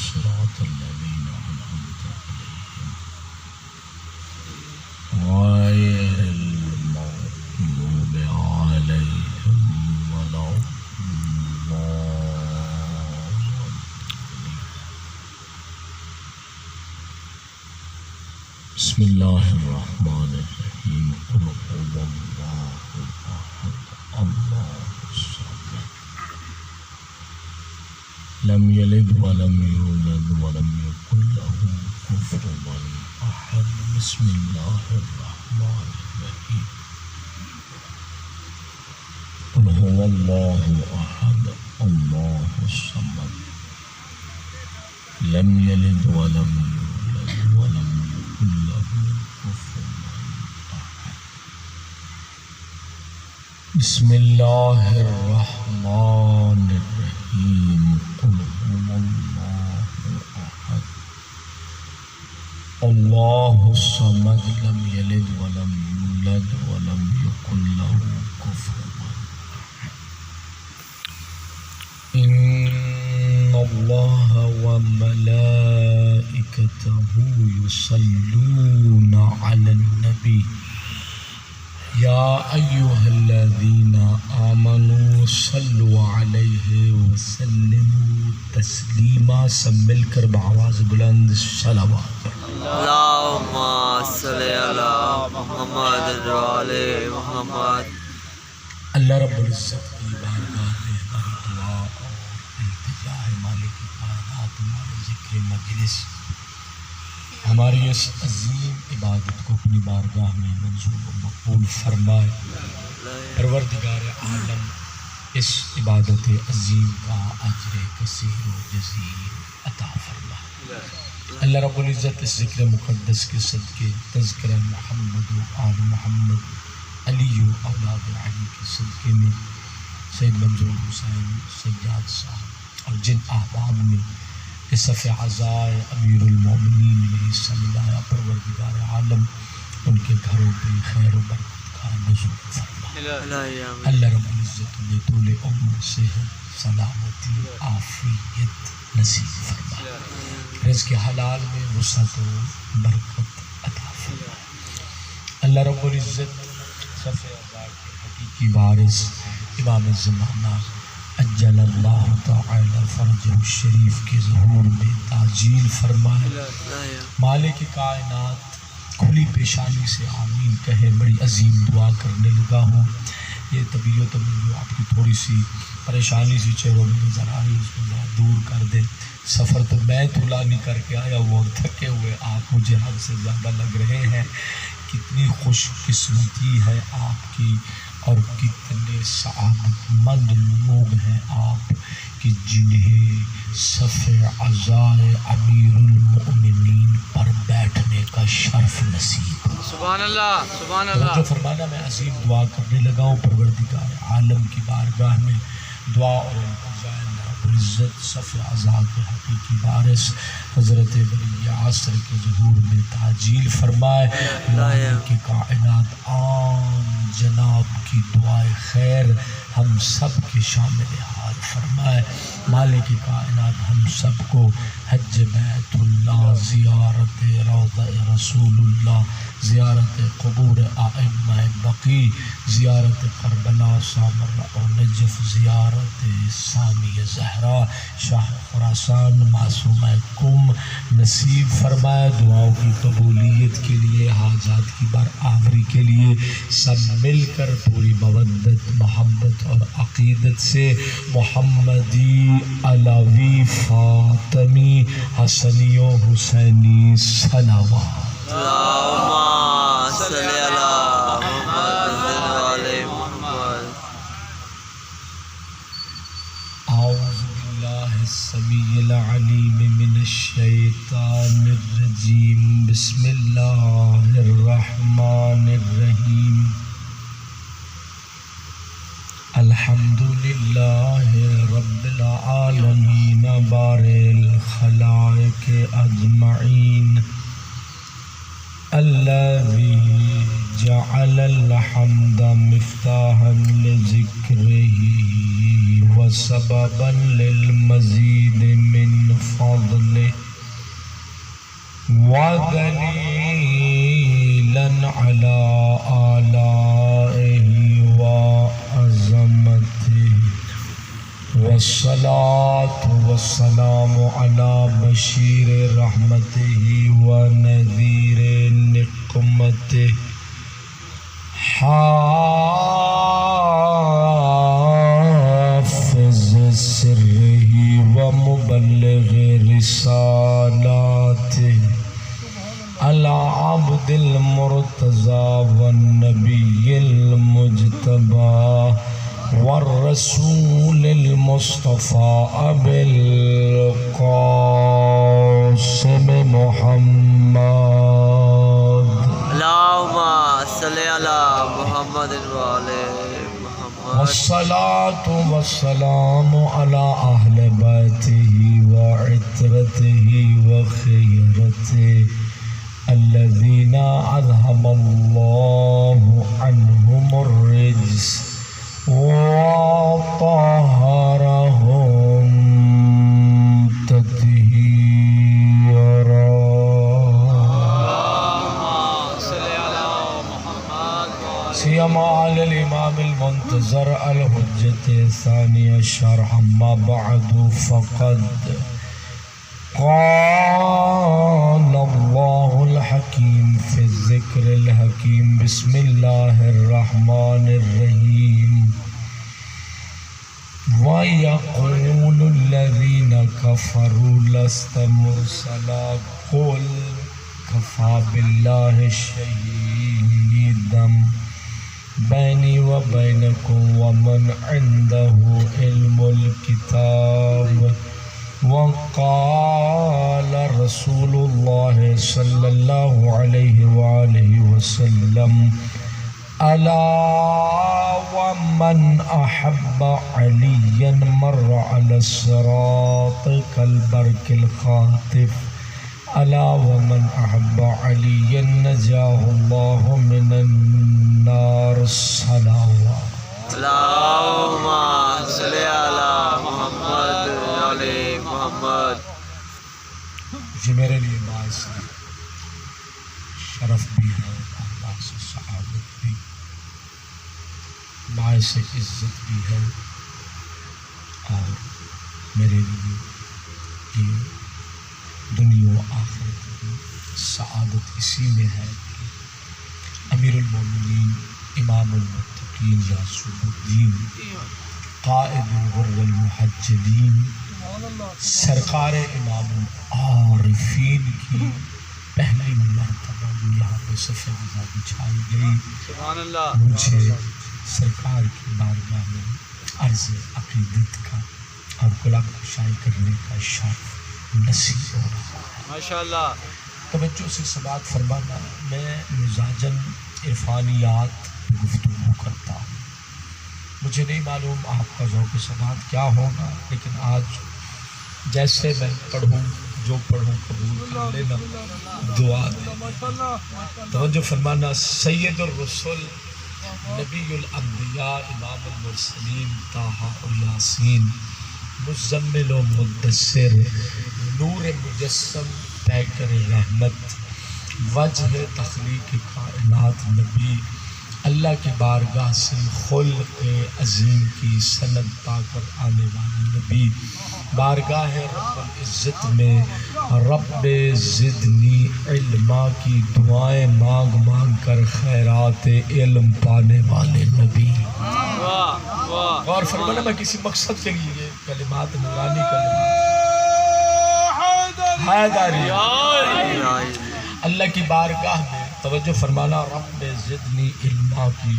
صراط الذين أنعمت عليهم غير المغضوب عليهم ولا الضالين. بسم الله الرحمن الرحيم. قل هو الله أحد الله الصمد لم يلد ولم يولد ولم يكن له كفوا أحد. بسم الله الرحمن الرحيم. قل هو الله أحد الله الصمد لم يلد ولم يولد ولم يكن له كفوا أحد. بسم الله الرحمن الرحيم. قل هو الله أحد الله الصمد لم يلد ولم يولد ولم يكن له كفوا أحد. إن الله وملائكته يصلون على النبي يا أيها الذين آمنوا صلوا عليه وسلموا تسليما. سب مل کر بآواز بلند صلوات. اللهم صل على محمد وعلى محمد. اللہ رب العزت کی بارگاہ میں ہماری دعا اور التجا ہے مالک کائنات ہمارے ذکر مجلس ہماری اس عظیم عبادت کو اپنی بارگاہ میں منظور و مقبول فرمائے. پروردگار عالم اس عبادت عظیم کا اجر کثیر و جزیل عطا فرمائے. اللہ رب العزت اس ذکر مقدس کے صدقے تذکرہ محمد و آل محمد علی و اولاد علی کے صدقے میں سید منظور حسین سجاد صاحب اور جن احباب نے اس صف عزائے امیر المومنین میں حصہ ملایا، پروردگار عالم ان کے گھروں پہ خیر و برکت کا نزول فرمائے. اللہ رب العزت نے طول عمر صحت سلامتی عافیت نصیب فرمائے. رزق حلال میں وسعت و برکت عطا فرمائے. اللہ رب العزت صف عزائے کے حقیقی وارث امام زمانہ اجل اللہ تعالی فرجہ الشریف کے ظہور میں تعجیل فرمائے. مالک کائنات کھلی پیشانی سے آمین کہے. بڑی عظیم دعا کرنے لگا ہوں. یہ طبیعت میں جو آپ کی تھوڑی سی پریشانی سی چہروں میں نظر آ رہی ہے اس کو ذرا دور کر دیں. سفر تو میں طولانی کر کے آیا وہ تھکے ہوئے آپ مجھے حد سے زیادہ لگ رہے ہیں. کتنی خوش قسمتی ہے آپ کی اور کتنے سعادت مند لوگ ہیں آپ کہ جنہیں صف عزائے امیر المؤمنین پر بیٹھنے کا شرف نصیب. سبحان اللہ سبحان اللہ. جو فرمانا میں عظیم دعا کرنے لگا ہوں پروردگار عالم کی بارگاہ میں دعا اور التجا رب العزت صف عزا کے حقیقی وارث حضرت ولی عصر کے ظہور میں تعجیل فرمائے. اللہ کی کائنات آن جناب کی دعائے خیر ہم سب کے شامل حال فرمائے. مالک کائنات ہم سب کو حج بیت اللہ، زیارت روضہ رسول اللہ، زیارت قبور ائمہ بقی، زیارت کربلا سامرہ و نجف، زیارت ثانی زہرا شاہ خراسان معصومہ کم نصیب فرمائے. دعاؤں کی قبولیت کے لیے حاجات کی برآوری کے لیے سب مل کر پوری مودت محبت اور عقیدت سے محمدی علوی فاطمی حسنی و حسینی صلوات. اللهم صل على محمد وعلى محمد. اعوذ باللہ السمیع العلیم من الشیطان الرجیم. بسم اللہ الرحمن الرحیم. الحمد للہ رب العالمین بارئ الخلائق اجمعین الذی جعل الحمد مفتاحا لذکرہ وسببا للمزید من فضلہ دليلا على آلائه وعظمته والصلاة والسلام على بشير رحمته ونذير نقمته حافظ سره ومبلغ رسالاته العبد المرتضى والنبي المجتبى والرسول المصطفى أبي القاسم محمد اللهم صل على محمد وعلى محمد والصلاة والسلام على أهل بيته وعترته وخيرته الذين أذهب الله عنهم الرجس وطهرهم تطهيرا. سيما على الإمام المنتظر الحجة الثاني عشر. أما بعد فقد قال الله الحكيم في الذكر الحكيم بسم الله الرحمن الرحيم ويقول الذين كفروا لست مرسلا قل كفى بالله شهيدا بيني وبينكم ومن عنده علم الكتاب. وقال رسول الله صلى الله عليه وآله وسلم ألا ومن أحب عليا مر على الصراط كالبرق الخاطف ألا ومن أحب عليا نجاه الله من النار. الصلوات. اللهم صل على محمد وعلى محمد. یہ میرے لیے باعث شرف بھی ہے، باعث سعادت بھی، باعث عزت بھی ہے، اور میرے لیے یہ دنیا و آخرت کی سعادت اسی میں ہے کہ امیر المومنین امام المتقین یعصوب الدین قائد الغر المحجلین سرکار امام العارفین کی پہلی مرتبہ جو یہاں پہ سفید بچھائی گئی، سبحان اللہ، مجھے سرکار کی بارگاہ میں عرض عقیدت کا اور کلام کشائی کرنے کا شرف نصیب ہو رہا ہے. ماشاءاللہ. توجہ سے سماعت فرمانا. میں مزاجاً عرفانیات گفتگو کرتا ہوں، مجھے نہیں معلوم آپ کا ذوق سماعت کیا ہوگا، لیکن آج جیسے میں پڑھوں جو پڑھوں قبول کر لینا، دعا دے. توجہ فرمانا. سید الرسل نبی الانبیاء امام المرسلین طٰہٰ یاسین مزمل و مدثر نور مجسم پیکر رحمت وجہ تخلیق کائنات نبی اللہ کی بارگاہ سے خلق عظیم کی سند پا کر آنے والے نبی بارگاہ رب العزت میں رب زدنی علما کی دعائیں مانگ مانگ کر خیرات علم پانے والے نبی. اور فرمانا میں کسی مقصد کے لیے کلمات نورانی کلمات حیداری اللہ کی بارگاہ میں توجہ فرمانا رب زدنی علما کی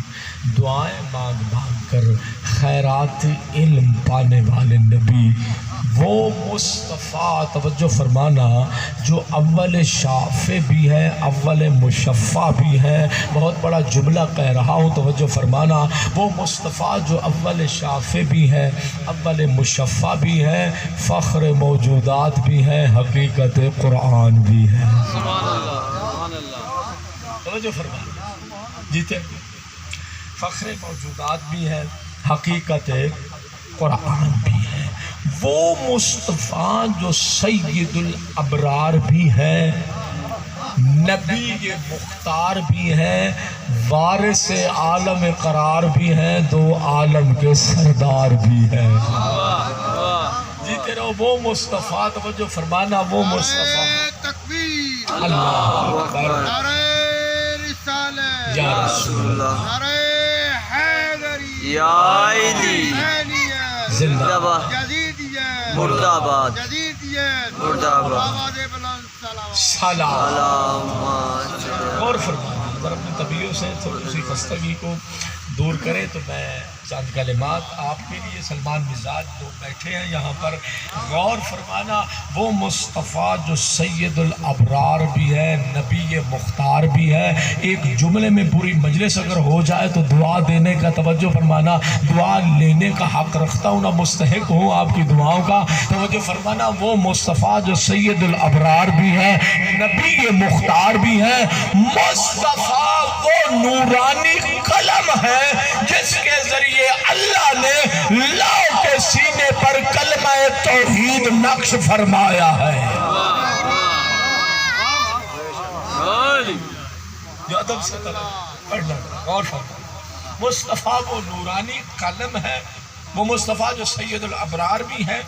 دعائیں مانگ مانگ کر خیرات علم پانے والے نبی وہ مصطفیٰ توجہ فرمانا جو اول شافع بھی ہے اول مشفع بھی ہے. بہت بڑا جملہ کہہ رہا ہوں توجہ فرمانا. وہ مصطفیٰ جو اول شافع بھی ہے اول مشفع بھی ہے فخر موجودات بھی ہے حقیقت قرآن بھی ہے. سبحان اللہ سبحان اللہ. توجہ فرمانا. جیتے فخر موجودات بھی ہے حقیقت قرآن بھی ہے. وہ مصطفیٰ جو سید الابرار بھی ہے نبی یہ مختار بھی ہیں، وارث عالم قرار بھی ہیں، دو عالم کے سردار بھی ہیں۔ جیتے رہو وہ مصطفیٰ، توجہ فرمانا، وہ مصطفیٰ۔ تکبیر، اللہ اکبر، نعرہ رسالت، یا رسول اللہ، نعرہ حیدری، یا علی حسینیت، زندہ باد، جدیدیت، مرد آباد، جدیدیت، مرد آباد، آواز بلند سلام۔ سلام۔ اللہم اور فرمانا اگر اپنی طبیعوں سے تھوڑی سی خستگی کو دور کرے تو میں چند کلمات آپ کے لیے، سلمان مزاج جو بیٹھے ہیں یہاں پر، غور فرمانا، وہ مصطفیٰ جو سید الابرار بھی ہے، نبی مختار بھی ہے، ایک جملے میں پوری مجلس اگر ہو جائے تو دعا دینے کا، توجہ فرمانا، دعا لینے کا حق رکھتا ہوں، نہ مستحق ہوں آپ کی دعاؤں کا، توجہ فرمانا، وہ مصطفیٰ جو سید الابرار بھی ہے، نبی مختار بھی ہے، مصطفیٰ وہ نورانی قلم ہے جس کے ذریعے اللہ نے لوح کے سینے پر کلمہ توحید نقش فرمایا ہے۔ جو ادب سے پڑھنا غور فرمانا، مصطفیٰ وہ نورانی قلم ہے، وہ مصطفیٰ جو سید الابرار بھی ہے،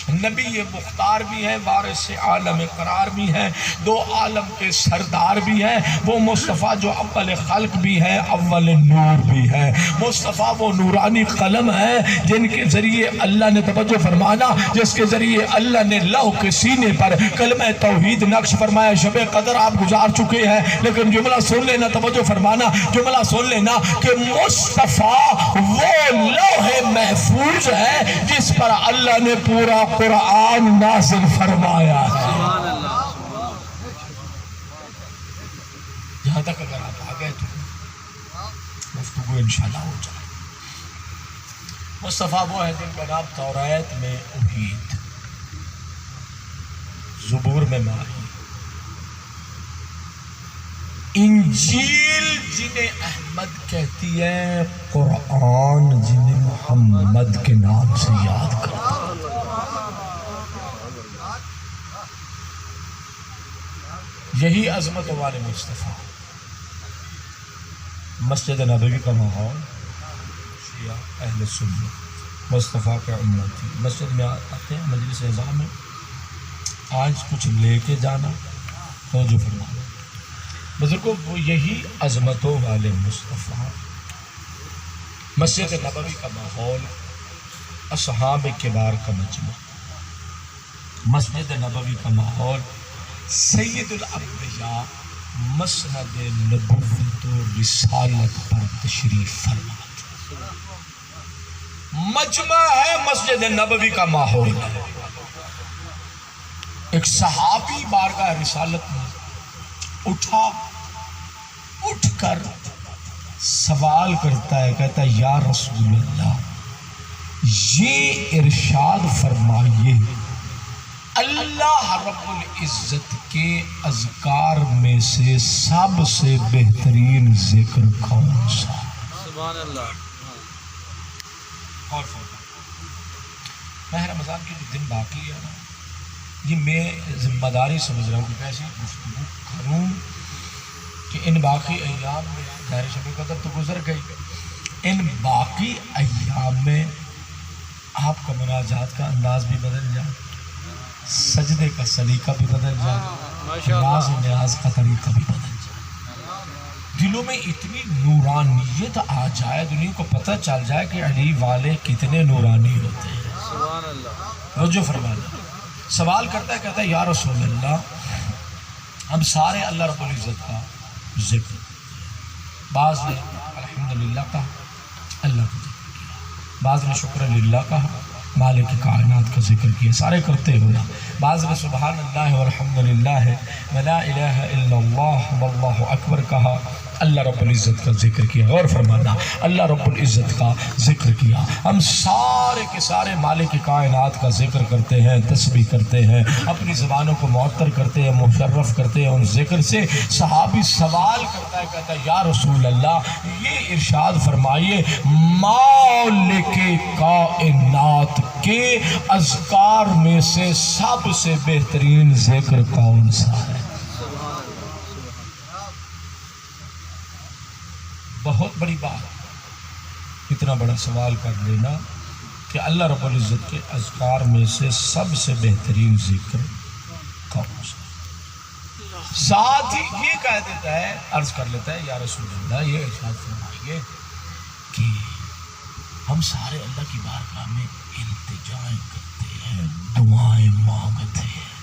نبی مختار بھی ہے، وارث عالم قرار بھی ہے، دو عالم کے سردار بھی ہے، وہ مصطفیٰ جو اول خلق بھی ہے، اول نور بھی ہے، مصطفیٰ وہ نورانی قلم ہے جن کے ذریعے اللہ نے، توجہ فرمانا، جس کے ذریعے اللہ نے لوح کے سینے پر کلمہ توحید نقش فرمایا۔ شب قدر آپ گزار چکے ہیں لیکن جملہ سن لینا، توجہ فرمانا، جملہ سن لینا کہ مصطفیٰ وہ لوح محفوظ ہے جس پر اللہ نے پورا قرآن نازل فرمایا ہے۔ یہاں تک اگر آپ آ گئے تو گفتگو انشاءاللہ ہو جائے۔ مصطفیٰ وہ ہے جن کا نام توریت میں اوحید، زبور میں ماہی، انجیل جنہیں احمد کہتی ہے، قرآن جنہیں محمد کے نام سے یاد کرتا ہے۔ یہی عظمت والے مصطفیٰ، مسجد نبوی کا ماحول، شیعہ اہل سنت مصطفیٰ کے امتی مسجد میں آتے ہیں، مجلس اعزا میں آج کچھ لے کے جانا، توجہ فرمانا بزرگوں، وہ یہی عظمتوں والے مصطفیٰ، مسجد نبوی کا ماحول، اصحاب کبار کا مجمع، مسجد نبوی کا ماحول، سید الانبیاء مسند نبوت و رسالت پر تشریف فرما، مجمع ہے، مسجد نبوی کا ماحول ہے۔ ایک صحابی بارگاہ رسالت میں اٹھ کر سوال کرتا ہے، کہتا ہے یا رسول اللہ، یہ ارشاد فرمائیے اللہ رب العزت کے اذکار میں سے سب سے بہترین ذکر کون سا؟ سبحان اللہ۔ اور ماہ رمضان کے جو دن باقی ہے نا، یہ میں ذمہ داری سمجھ رہا ہوں کہ ایسی گفتگو کروں کہ ان باقی ایام میں، ظاہر شب قدر تو گزر گئی، ان باقی ایام میں آپ کا مناجات کا انداز بھی بدل جائے، سجدے کا سلیقہ بھی بدل جائے، ناز و نیاز کا طریقہ بھی بدل جائے، دلوں میں اتنی نورانیت آ جائے، دنیا کو پتہ چل جائے کہ علی والے کتنے نورانی ہوتے ہیں۔ سبحان اللہ۔ رجوع فرمانا، سوال کرتا ہے، کہتا ہے یا رسول اللہ، ہم سارے اللہ رب العزت کا ذکر، بعض نے الحمدللہ کہا، اللہ کا ذکر کیا، بعض نے شکر للہ کہا، مالک کائنات کا ذکر کیا، سارے کرتے ہوئے، بعض نے سبحان اللہ والحمدللہ ولا الہ الا اللہ واللہ اکبر کہا، اللہ رب العزت کا ذکر کیا۔ غور فرمانا، اللہ رب العزت کا ذکر کیا، ہم سارے کے سارے مالک کائنات کا ذکر کرتے ہیں، تسبیح کرتے ہیں، اپنی زبانوں کو معطر کرتے ہیں، مشرف کرتے ہیں ان ذکر سے۔ صحابی سوال کرتا ہے، کہتا ہے یا رسول اللہ، یہ ارشاد فرمائیے مالک کائنات کے اذکار میں سے سب سے بہترین ذکر کون سا ہے؟ بہت بڑی بات، اتنا بڑا سوال کر لینا کہ اللہ رب العزت کے اذکار میں سے سب سے بہترین ذکر کون سا؟ ساتھ ہی یہ کہہ دیتا ہے، عرض کر لیتا ہے یا رسول اللہ یہ ارشاد فرمائیے کہ ہم سارے اللہ کی بارگاہ میں التجائیں کرتے ہیں، دعائیں مانگتے ہیں.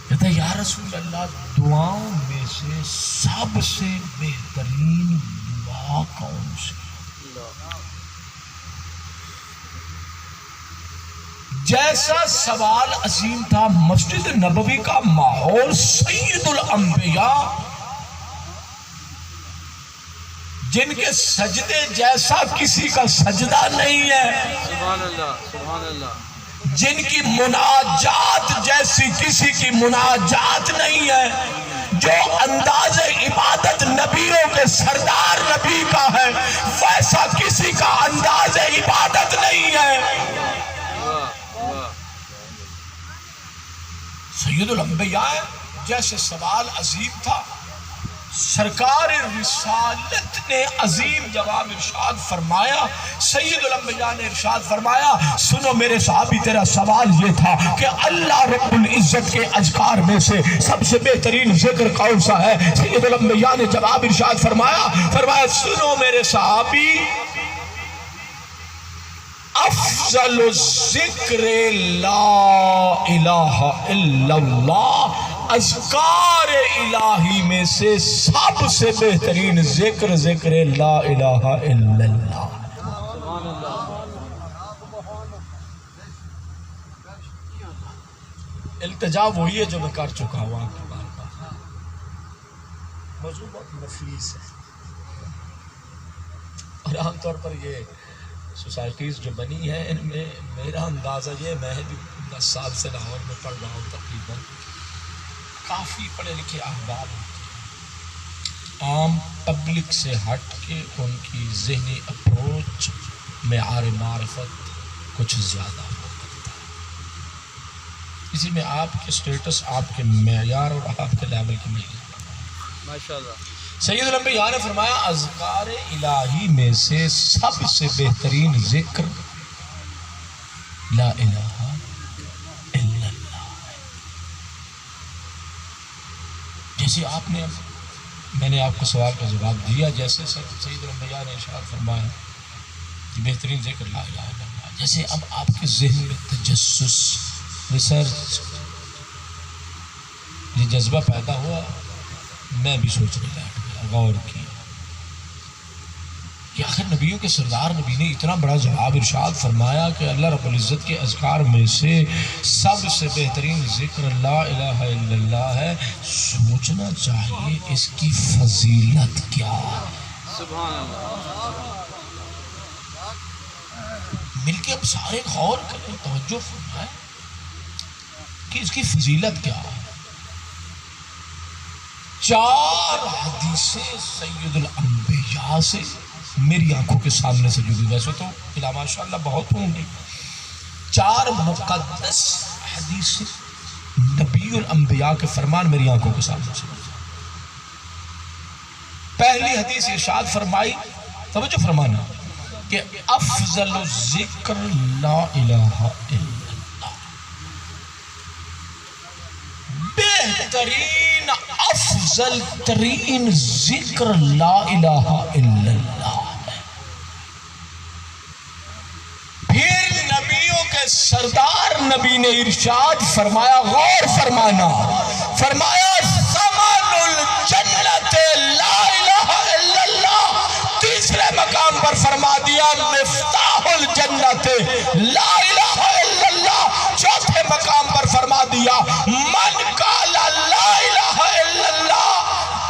کہتا ہے یا رسول اللہ دعاؤں میں سے سب سے بہترین دعا کون سی؟ جیسا سوال عظیم تھا، مسجد نبوی کا ماحول، سید الانبیاء جن کے سجدے جیسا کسی کا سجدہ نہیں ہے، سبحان اللہ سبحان اللہ، جن کی مناجات جیسی کسی کی مناجات نہیں ہے، جو انداز عبادت نبیوں کے سردار نبی کا ہے ویسا کسی کا انداز عبادت نہیں ہے. سید الانبیاء جیسے سوال عظیم تھا، سرکار رسالت نے عظیم جواب ارشاد فرمایا. سید الانبیاء نے ارشاد فرمایا سنو میرے صحابی تیرا سوال یہ تھا کہ اللہ رب العزت کے اذکار میں سے سب سے بہترین ذکر کون سا ہے؟ سید الانبیاء نے جواب ارشاد فرمایا سنو میرے صحابی، افضل الذکر لا الہ الا اللہ، اذکار الہی میں سے سب سے بہترین ذکر لا الہ الا اللہ. التجا وہی ہے جو میں کر چکا ہوں آپ کی بارگاہ. موضوع بہت نفیس ہے اور عام طور پر یہ سوسائٹیز جو بنی ہیں ان میں میرا اندازہ یہ، میں بھی 10 سال سے لاہور میں پڑھ رہا ہوں، تقریباً کافی پڑھے لکھے احباب ہوتے ہیں، عام پبلک سے ہٹ کے ان کی ذہنی اپروچ معیار معرفت کچھ زیادہ ہوا کرتا ہے. اسی میں آپ کے سٹیٹس، آپ کے معیار اور آپ کے لیول کی نہیں ہے. ماشاءاللہ. سید الانبیاء نے فرمایا اذکار الہی میں سے سب سے بہترین ذکر لا الہ الا اللہ ہے. جیسے آپ نے، میں نے آپ کو سوال کا جواب دیا، جیسے سید الانبیاء نے ارشاد فرمایا کہ بہترین ذکر لا الہ الا اللہ، جیسے اب آپ کے ذہن میں تجسس، ریسرچ، یہ جذبہ پیدا ہوا، میں بھی سوچنے لگا، غور کیا کہ آخر نبیوں کے سردار نبی نے اتنا بڑا جواب ارشاد فرمایا کہ اللہ رب العزت کے اذکار میں سے سب سے بہترین ذکر لا الہ الا اللہ ہے. سوچنا چاہیے اس کی فضیلت کیا ہے. سبحان اللہ. مل کے اب سارے غور کریں، توجہ فرمائیں کہ اس کی فضیلت کیا ہے. 4 حدیثیں سید الانبیاء سے میری آنکھوں کے سامنے سے جڑی، ویسے تو بلا ماشاءاللہ بہت ہوں گی. 4 مقدس حدیثیں نبی الانبیاء کے فرمان میری آنکھوں کے سامنے سے. پہلی حدیث ارشاد فرمائی، توجہ فرمانا، کہ افضل الذکر لا الہ الا اللہ، بہترین افضل ترین ذکر لا الہ الا اللہ ہے. پھر نبیوں کے سردار نبی نے ارشاد فرمایا، غور فرمانا، فرمایا ثمن الجنت لا الہ الا اللہ. تیسرے مقام پر فرما دیا مفتاح الجنت لا الہ الا اللہ. چوتھے مقام پر فرما دیا من قال لا الہ الا اللہ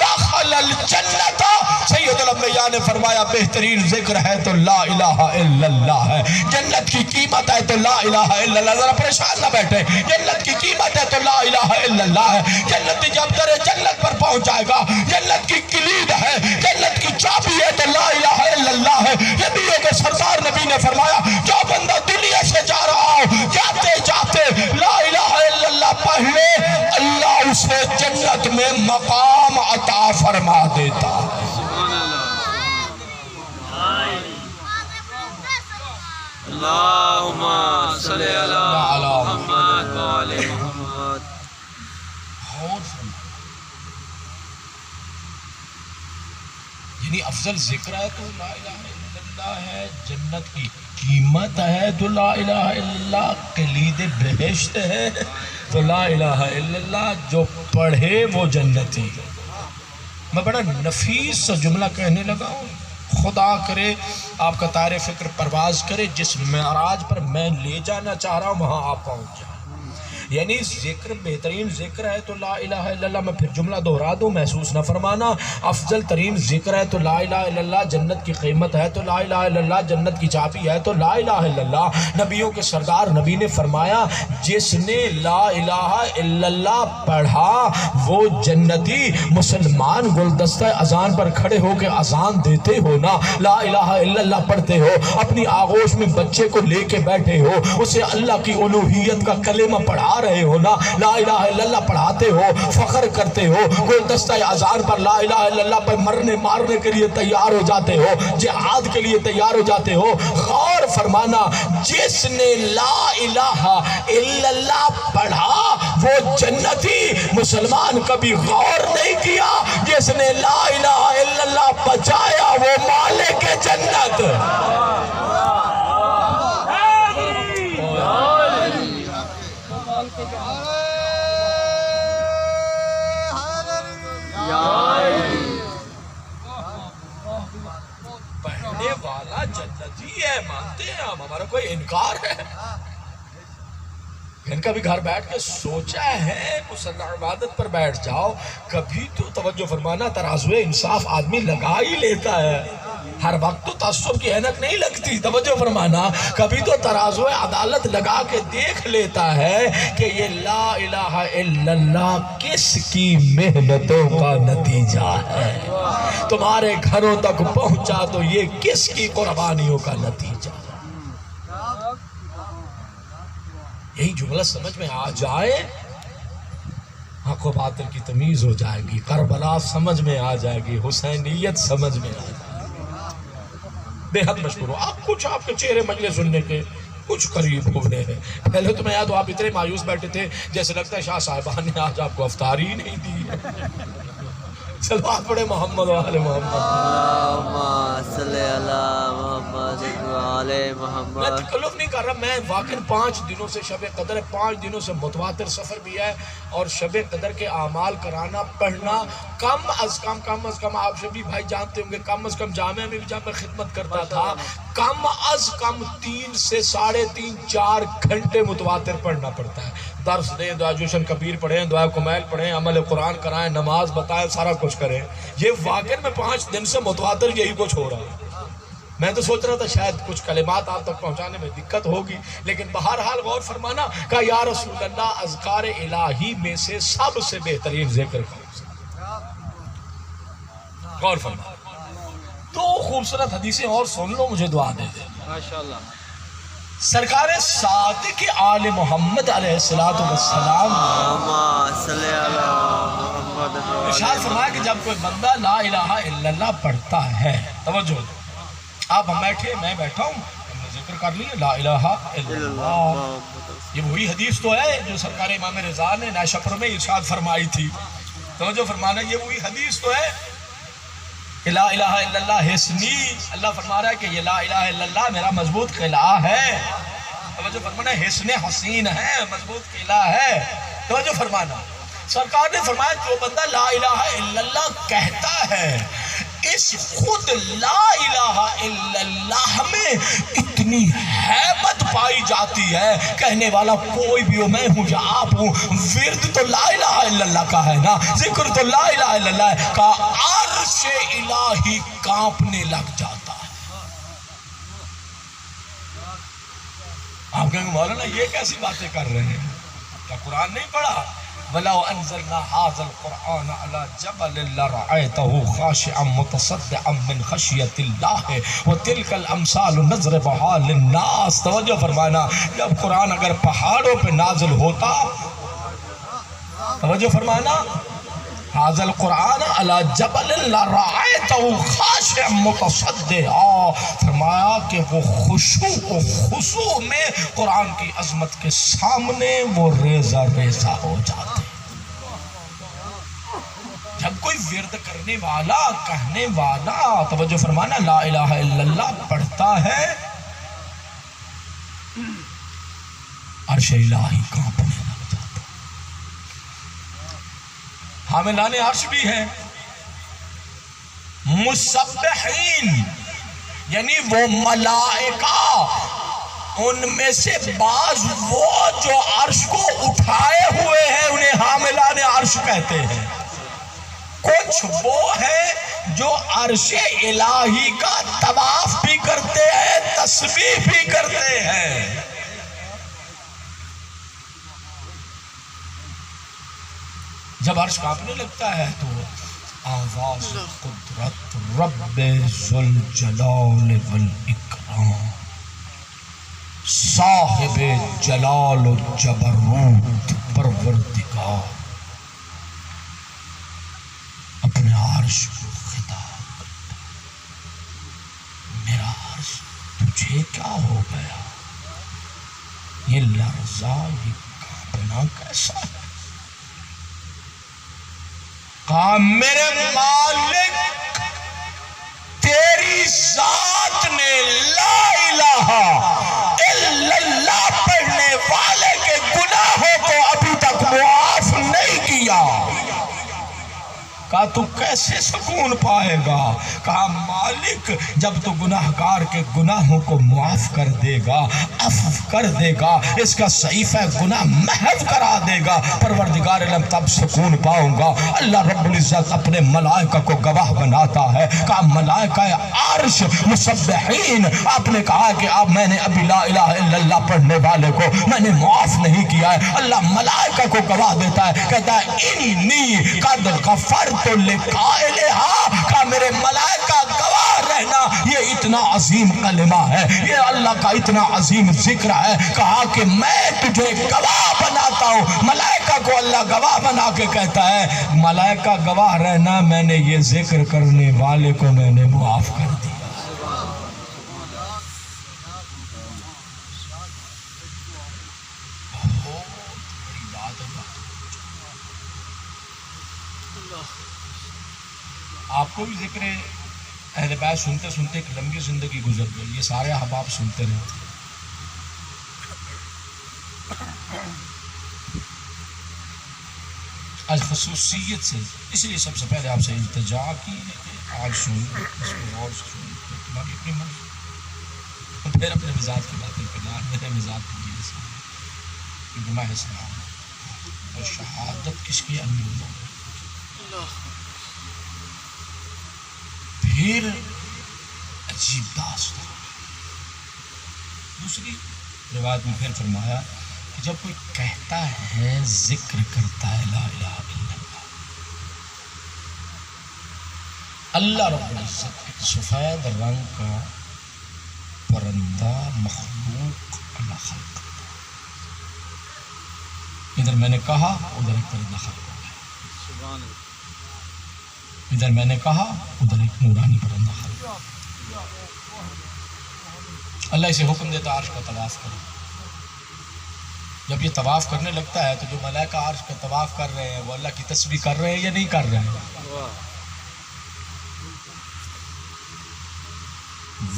دخل الجنت. سید الانبیاء نے فرمایا بہترین ذکر ہے تو لا الہ الا اللہ ہے. جنت کی قیمت ہے تو لا الہ الا اللہ. ذرا پریشان نہ بیٹھے، جنت کی قیمت ہے تو لا الہ الا اللہ ہے. جنت جب در جنت پر پہنچ جائے گا، جنت کی کلید ہے، جنت کی چابی ہے تو لا الہ الا اللہ ہے. نبیوں کے سردار نبی نے فرمایا جو بندہ دنیا سے جا رہا ہو، جاتے جاتے لا الہ الا اللہ پڑھ لے، اللہ اسے جنت میں مقام عطا فرما دیتا ہے۔ سبحان اللہ۔ اللہم صلی علی محمد وعلی محمد۔ غور فرما، یعنی افضل ذکر ہے تو لا الہ الا اللہ ہے، جنت کی قیمت ہے تو لا الہ الا اللہ، کلید بہشت ہے تو لا الہ الا اللہ، جو پڑھے وہ جنتی۔ میں بڑا نفیس سا جملہ کہنے لگا ہوں، خدا کرے آپ کا طائر فکر پرواز کرے، جس معراج پر میں لے جانا چاہ رہا ہوں وہاں آپ پہنچ جائیں۔ یعنی ذکر بہترین ذکر ہے تو لا الہ الا اللہ، میں پھر جملہ دہرا دوں محسوس نہ فرمانا، افضل ترین ذکر ہے تو لا الہ الا اللہ، جنت کی قیمت ہے تو لا الہ الا اللہ، جنت کی چابی ہے تو لا الہ الا اللہ۔ نبیوں کے سردار نبی نے فرمایا جس نے لا الہ الا اللہ پڑھا وہ جنتی۔ مسلمان گلدستہ اذان پر کھڑے ہو کے اذان دیتے ہو نا، لا الہ الا اللہ پڑھتے ہو، اپنی آغوش میں بچے کو لے کے بیٹھے ہو، اسے اللہ کی الوہیت کا کلمہ پڑھا رہے ہو نا، لا الہ الا اللہ پڑھاتے ہو، فخر کرتے ہو، گلدستہ اذان پر لا الہ الا اللہ پر مرنے مارنے کے لیے تیار ہو جاتے ہو، جہاد کے لیے تیار ہو جاتے ہو۔ غور فرمانا، جس نے لا الہ الا اللہ پڑھا وہ جنتی۔ مسلمان کبھی غور نہیں کیا، جس نے لا الہ الا اللہ بچایا وہ مالک جنت۔ پڑھنے والا جنتی ہے، مانتے ہیں ہم، ہمارا کوئی انکار ہے؟ ان کا بھی گھر بیٹھ کے سوچا ہے مسلح عبادت پر بیٹھ جاؤ، کبھی تو توجہ فرمانا ترازو انصاف آدمی لگا ہی لیتا ہے، ہر وقت تو تعصب کی اینک نہیں لگتی، توجہ فرمانا کبھی تو ترازو عدالت لگا کے دیکھ لیتا ہے کہ یہ لا الہ الا اللہ کس کی محنتوں کا نتیجہ ہے، تمہارے گھروں تک پہنچا تو یہ کس کی قربانیوں کا نتیجہ ہے۔ یہی جملہ سمجھ میں آ جائے، حق و باطل کی تمیز ہو جائے گی، کربلا سمجھ میں آ جائے گی، حسینیت سمجھ میں آ جائے گی۔ بے حد مشکور ہو آپ، کچھ آپ کے چہرے مجلے سننے کے کچھ قریب ہوئے ہیں، پہلے تو میں یاد ہو آپ اتنے مایوس بیٹھے تھے جیسے لگتا ہے شاہ صاحبان نے آج آپ کو افطاری ہی نہیں دی ہے۔ چلو آپ پڑھے محمد و آل محمد۔ اللہم صلی علی محمد وعلی میں محمد۔ تکلف نہیں کر رہا، میں واقعی 5 دنوں سے شب قدر ہے، 5 دنوں سے متواتر سفر بھی ہے، اور شب قدر کے اعمال کرانا پڑھنا کم از کم آپ شبی بھائی جانتے ہوں گے، کم از کم جامعہ میں بھی جب میں خدمت کرتا تھا کم از کم 3 سے 3.5 4 گھنٹے متواتر پڑھنا پڑتا ہے۔ درس دیں، دعا جوشن کبیر پڑھیں، دعا کمیل پڑھیں، عمل قرآن کرائیں، نماز بتائیں، سارا کچھ کریں۔ یہ واقعی میں 5 دن سے متواتر یہی کچھ ہو رہا ہے۔ میں تو سوچ رہا تھا شاید کچھ کلمات آپ تک پہنچانے میں دقت ہوگی، لیکن بہرحال غور فرمانا کہ یا رسول اللہ اذکار الہی میں سے سب سے بہترین ذکر کون سا؟ غور فرمانا، 2 خوبصورت حدیثیں اور سن لو، مجھے دعا دے دیں۔ ماشاءاللہ۔ سرکار صادق آل محمد علیہ السلام اللہم صلی علی محمد ارشاد فرمایا کہ جب کوئی بندہ لا الہ الا اللہ پڑھتا ہے، توجہ آپ ہم بیٹھے، میں بیٹھا ہوں، ہم نے ذکر کر لیا لا الہ الا اللہ، یہ وہی حدیث تو ہے جو سرکار امام رضا نے ناشپر میں ارشاد فرمائی تھی، توجہ فرمانا یہ وہی حدیث تو ہے کہ لا الہ الا اللہ حسنی، اللہ فرما رہا ہے کہ یہ لا الہ الا اللہ میرا مضبوط قلعہ ہے، توجہ فرمانا حسن حسین ہے، مضبوط قلعہ ہے، توجہ فرمانا۔ سرکار نے فرمایا جو بندہ لا الہ الا اللہ کہتا ہے، اس خود لا الہ الا اللہ میں اتنی ہیبت پائی جاتی ہے، کہنے والا کوئی بھی ہو، میں ہوں یا آپ ہوں، ورد تو لا الہ الا اللہ کا ہے نا، ذکر تو لا الہ الا اللہ کا، عرش الہی کانپنے لگ جاتا ہے۔ آپ کہیں گے مولانا یہ کیسی باتیں کر رہے ہیں، کیا قرآن نہیں پڑھا؟ وَلَوْ أَنزَلْنَا هَذَا الْقُرْآنَ عَلَى جَبَلٍ لَرَأَيْتَهُ خَاشِعًا مُتَصَدِّعًا مِّنْ خَشْيَةِ اللَّهِ وَتِلْكَ الْأَمْثَالُ نَضْرِبُهَا لِلنَّاسِ۔ توجہ فرمانا، جب قرآن اگر پہاڑوں پہ نازل ہوتا، توجہ فرمانا، هذا القرآن على جبل لرأيته خاشع متصدعا، فرمایا کہ وہ خشوع و خضوع میں قرآن کی عظمت کے سامنے وہ ریزہ ریزہ ہو جاتے. جب کوئی ورد کرنے والا کہنے والا توجہ فرمانا لا الہ الا اللہ پڑھتا ہے عرش الہی کانپنے لگ جاتا. حاملان عرش بھی ہیں مسبحین، یعنی وہ ملائکہ ان میں سے بعض وہ جو عرش کو اٹھائے ہوئے ہیں انہیں حاملان عرش کہتے ہیں. کچھ وہ ہے جو عرش الہی کا طواف بھی کرتے ہیں تسبیح بھی کرتے ہیں. جب عرش کانپنے لگتا ہے تو آواز قدرت رب ذوالجلال والاکرام صاحب جلال و جبروت پروردگار اپنے عرش کو خطاب کرتا. میرا عرش تجھے کیا ہو گیا؟ یہ لرزہ یہ کانپنا کیسا ہے؟ کہا میرے مالک تیری ذات نے لا الہ الا اللہ پڑھنے والے کے گناہوں کو ابھی تک معاف نہیں کیا. کہا تو کیسے سکون پائے گا؟ کہا مالک جب تو گناہگار کے گناہوں کو معاف کر دے گا، عفو کر دے گا، اس کا صحیفہ گناہ محو کرا دے گا، پروردگار عالم تب سکون پاؤں گا. اللہ رب العزت اپنے ملائکہ کو گواہ بناتا ہے. کہا ملائکہ عرش مسبحین، آپ نے کہا کہ اب میں نے ابھی لا الہ الا اللہ پڑھنے والے کو میں نے معاف نہیں کیا ہے. اللہ ملائکہ کو گواہ دیتا ہے، کہتا ہے انی قد غفرت تو لقائلہا، کہا میرے ملائکہ گواہ رہنا یہ اتنا عظیم کلمہ ہے، یہ اللہ کا اتنا عظیم ذکر ہے. کہا کہ میں تجھے گواہ بناتا ہوں. ملائکہ کو اللہ گواہ بنا کے کہتا ہے ملائکہ گواہ رہنا میں نے یہ ذکر کرنے والے کو میں نے معاف کر دیا. آپ کو بھی ذکر اہل بیت سنتے سنتے ایک لمبی زندگی گزر گئی، یہ سارے احباب سنتے رہتے. آج خصوصیت سے اس لیے سب سے پہلے آپ سے التجا کی ہے کہ آج سنیں اس کو غور سے سنیں تمہاری اپنی مرضی، پھر اپنے مزاج کی باتیں کرنا. میرے مزاج کی یہ سن کیونکہ میں اسلام اور شہادت کس کی امیر ہوں. پھر عجیب داستان. دوسری روایت میں پھر فرمایا کہ جب کوئی کہتا ہے ذکر کرتا ہے لا الہ الا اللہ، اللہ رب العزت ایک سفید رنگ کا پرندہ مخلوق اللہ خلق کرتا ہے. ادھر میں نے کہا ادھر ایک پرندہ خلق ہو گیا، ادھر میں نے کہا ادھر ایک نورانی پرندہ خلق. اللہ اسے حکم دیتا عرش کا طواف کرو. جب یہ طواف کرنے لگتا ہے تو جو ملائکہ عرش کا طواف کر رہے ہیں وہ اللہ کی تسبیح کر رہے ہیں یا نہیں کر رہے ہیں؟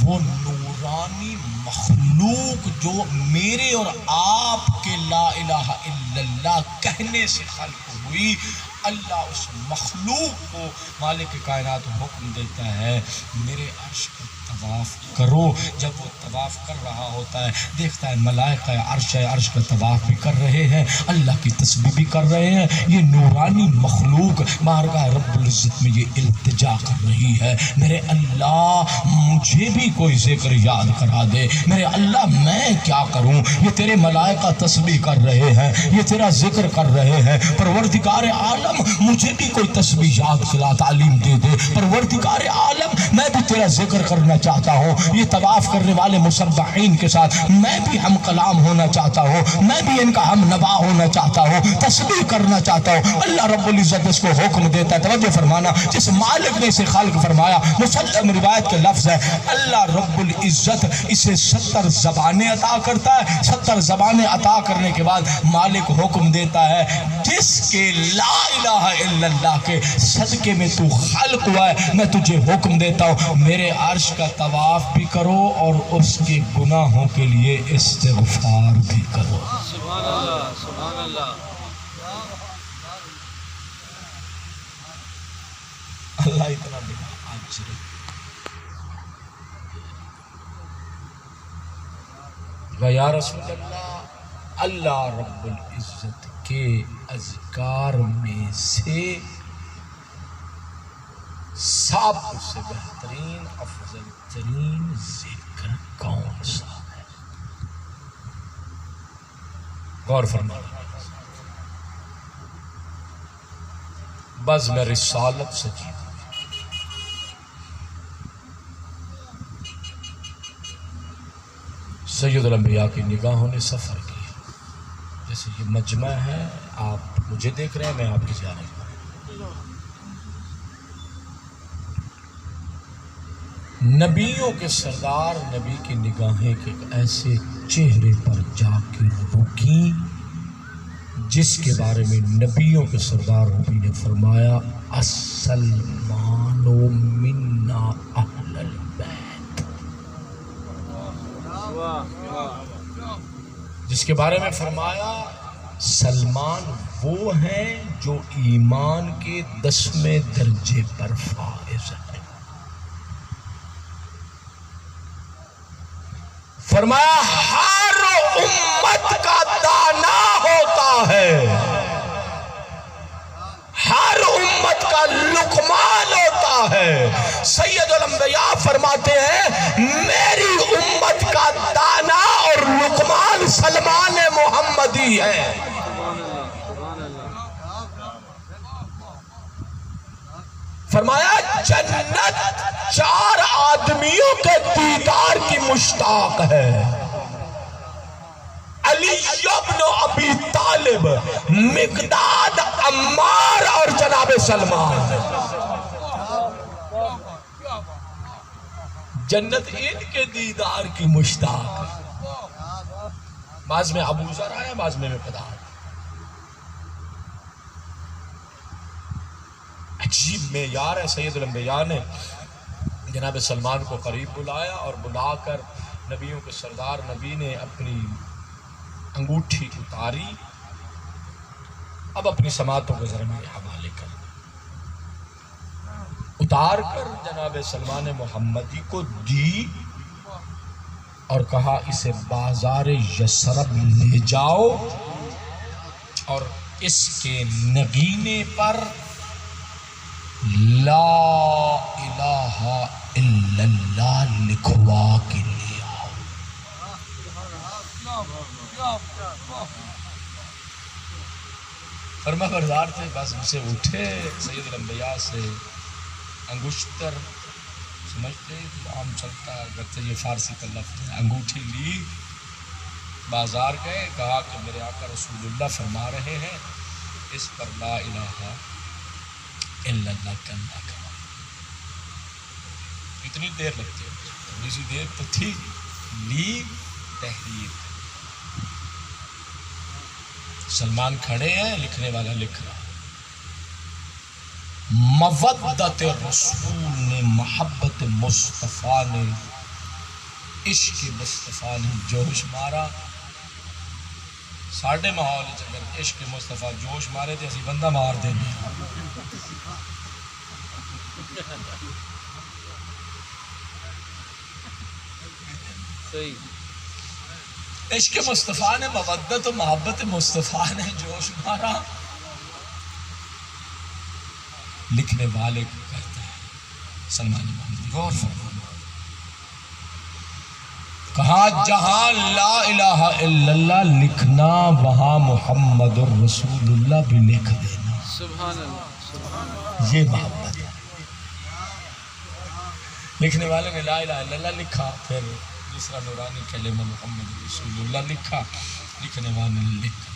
وہ نورانی مخلوق جو میرے اور آپ کے لا الہ الا اللہ کہنے سے خلق ہوئی، اللہ اس مخلوق کو مالک کائنات حکم دیتا ہے میرے عرش کا طواف کرو. جب وہ طواف کر رہا ہوتا ہے دیکھتا ہے ملائکہ عرش کا طواف بھی کر رہے ہیں، اللہ کی تسبیح بھی کر رہے ہیں. یہ نورانی مخلوق بارگاہ رب العزت میں یہ التجا کر رہی ہے میرے اللہ مجھے بھی کوئی ذکر یاد کرا دے. میرے اللہ میں کیا کروں؟ یہ تیرے ملائکہ تسبیح کر رہے ہیں، یہ تیرا ذکر کر رہے ہیں. پروردگار عالم مجھے بھی کوئی تسبیح یاد کلا تعلیم دے دے. پروردگار عالم میں بھی تیرا ذکر کرنا چاہتا چاہتا ہوں، یہ طواف کرنے والے مصبحین کے ساتھ میں بھی ہم کلام ہونا چاہتا ہوں، میں بھی ان کا ہم نوا ہونا چاہتا ہوں، تسبیح کرنا چاہتا ہوں۔ اللہ رب العزت اس کو حکم دیتا ہے، توجہ فرمانا، جس مالک نے اسے خالق فرمایا، مسلم روایت کے لفظ ہے، اللہ رب العزت اسے 70 زبانیں عطا کرتا ہے۔ 70 زبانیں عطا کرنے کے بعد مالک حکم دیتا ہے، جس کے لا الہ الا اللہ کے صدقے میں تو خلق ہوا ہے، میں تجھے حکم دیتا ہوں میرے عرش کا طواف بھی کرو اور اس کے گناہوں کے لیے استغفار بھی کرو۔ سبحان اللہ، سبحان اللہ۔ اللہ اتنا بڑا اجر، یا رسول اللہ، اللہ رب العزت کے اذکار میں سے سب سے بہترین افضل ترین ذکر کون سا ہے؟ غور فرمائیں، بزم رسالت سجید سید الانبیاء کی نگاہوں نے سفر کیا۔ جیسے یہ مجمع ہے، آپ مجھے دیکھ رہے ہیں، میں آپ کی زیارت کر رہا ہوں۔ نبیوں کے سردار نبی کی نگاہیں ایک ایسے چہرے پر جا کے رکی جس کے بارے میں نبیوں کے سردار نبی نے فرمایا، السلمان منا اہل البیت، جس کے بارے میں فرمایا سلمان وہ ہیں جو ایمان کے 10ویں درجے پر فائز ہیں۔ فرمایا ہر امت کا دانا ہوتا ہے، ہر امت کا لقمان ہوتا ہے۔ سید الانبیاء فرماتے ہیں میری امت کا دانا اور لقمان سلمان محمدی ہے۔ فرمایا جنت 4 آدمیوں کے دیدار کی مشتاق ہے، علی ابن ابی طالب، مقداد، عمار اور جناب سلمان۔ جنت ان کے دیدار کی مشتاق ہے۔ بعض میں ابو ذر آیا، بعض میں مقداد۔ عجیب معیار ہے۔ سید الانبیاء نے جناب سلمان کو قریب بلایا اور بلا کر نبیوں کے سردار نبی نے اپنی انگوٹھی اتاری، اب اپنی سماعتوں کو ذرا میرے حوالے کر، اتار کر جناب سلمان محمدی کو دی اور کہا اسے بازار یثرب لے جاؤ اور اس کے نگینے پر لا الہ الا اللہ لکھوا کے لے آؤ۔ فرما بردار تھے، بس اسے اٹھے، سید الانبیاء سے انگشتر سمجھتے عام چلتا ہے، اگرچہ یہ فارسی کا لفظ ہے، انگوٹھی لی، بازار گئے، کہا کہ میرے آقا رسول اللہ فرما رہے ہیں اس پر لا الہ الا اللہ کرنا کرا۔ اتنی دیر لگتی ہے، تھوڑی سی دیر تو تھی، لی تحریر۔ سلمان کھڑے ہیں، لکھنے والا لکھ رہا، مودت رسول نے، محبت مصطفیٰ نے، عشق مصطفیٰ نے جوش مارا۔ ساڑھے ماحول اگر عشق مصطفیٰ جوش مارے تھے، اسی بندہ مار دیں گے۔ عشق مصطفیٰ نے، مودت و محبت مصطفیٰ نے جوش مارا۔ لکھنے والے کو کہتا ہے سلمان محمدی، غور فرمانا، کہا جہاں لا الہ الا اللہ لکھنا وہاں محمد الرسول اللہ بھی لکھ دینا۔ سبحان اللہ، یہ محبت ہے۔ لکھنے والے نے لا الہ الا اللہ لکھا، پھر دوسرا نورانی کلمہ محمد رسول اللہ لکھا، لکھنے والے نے لکھا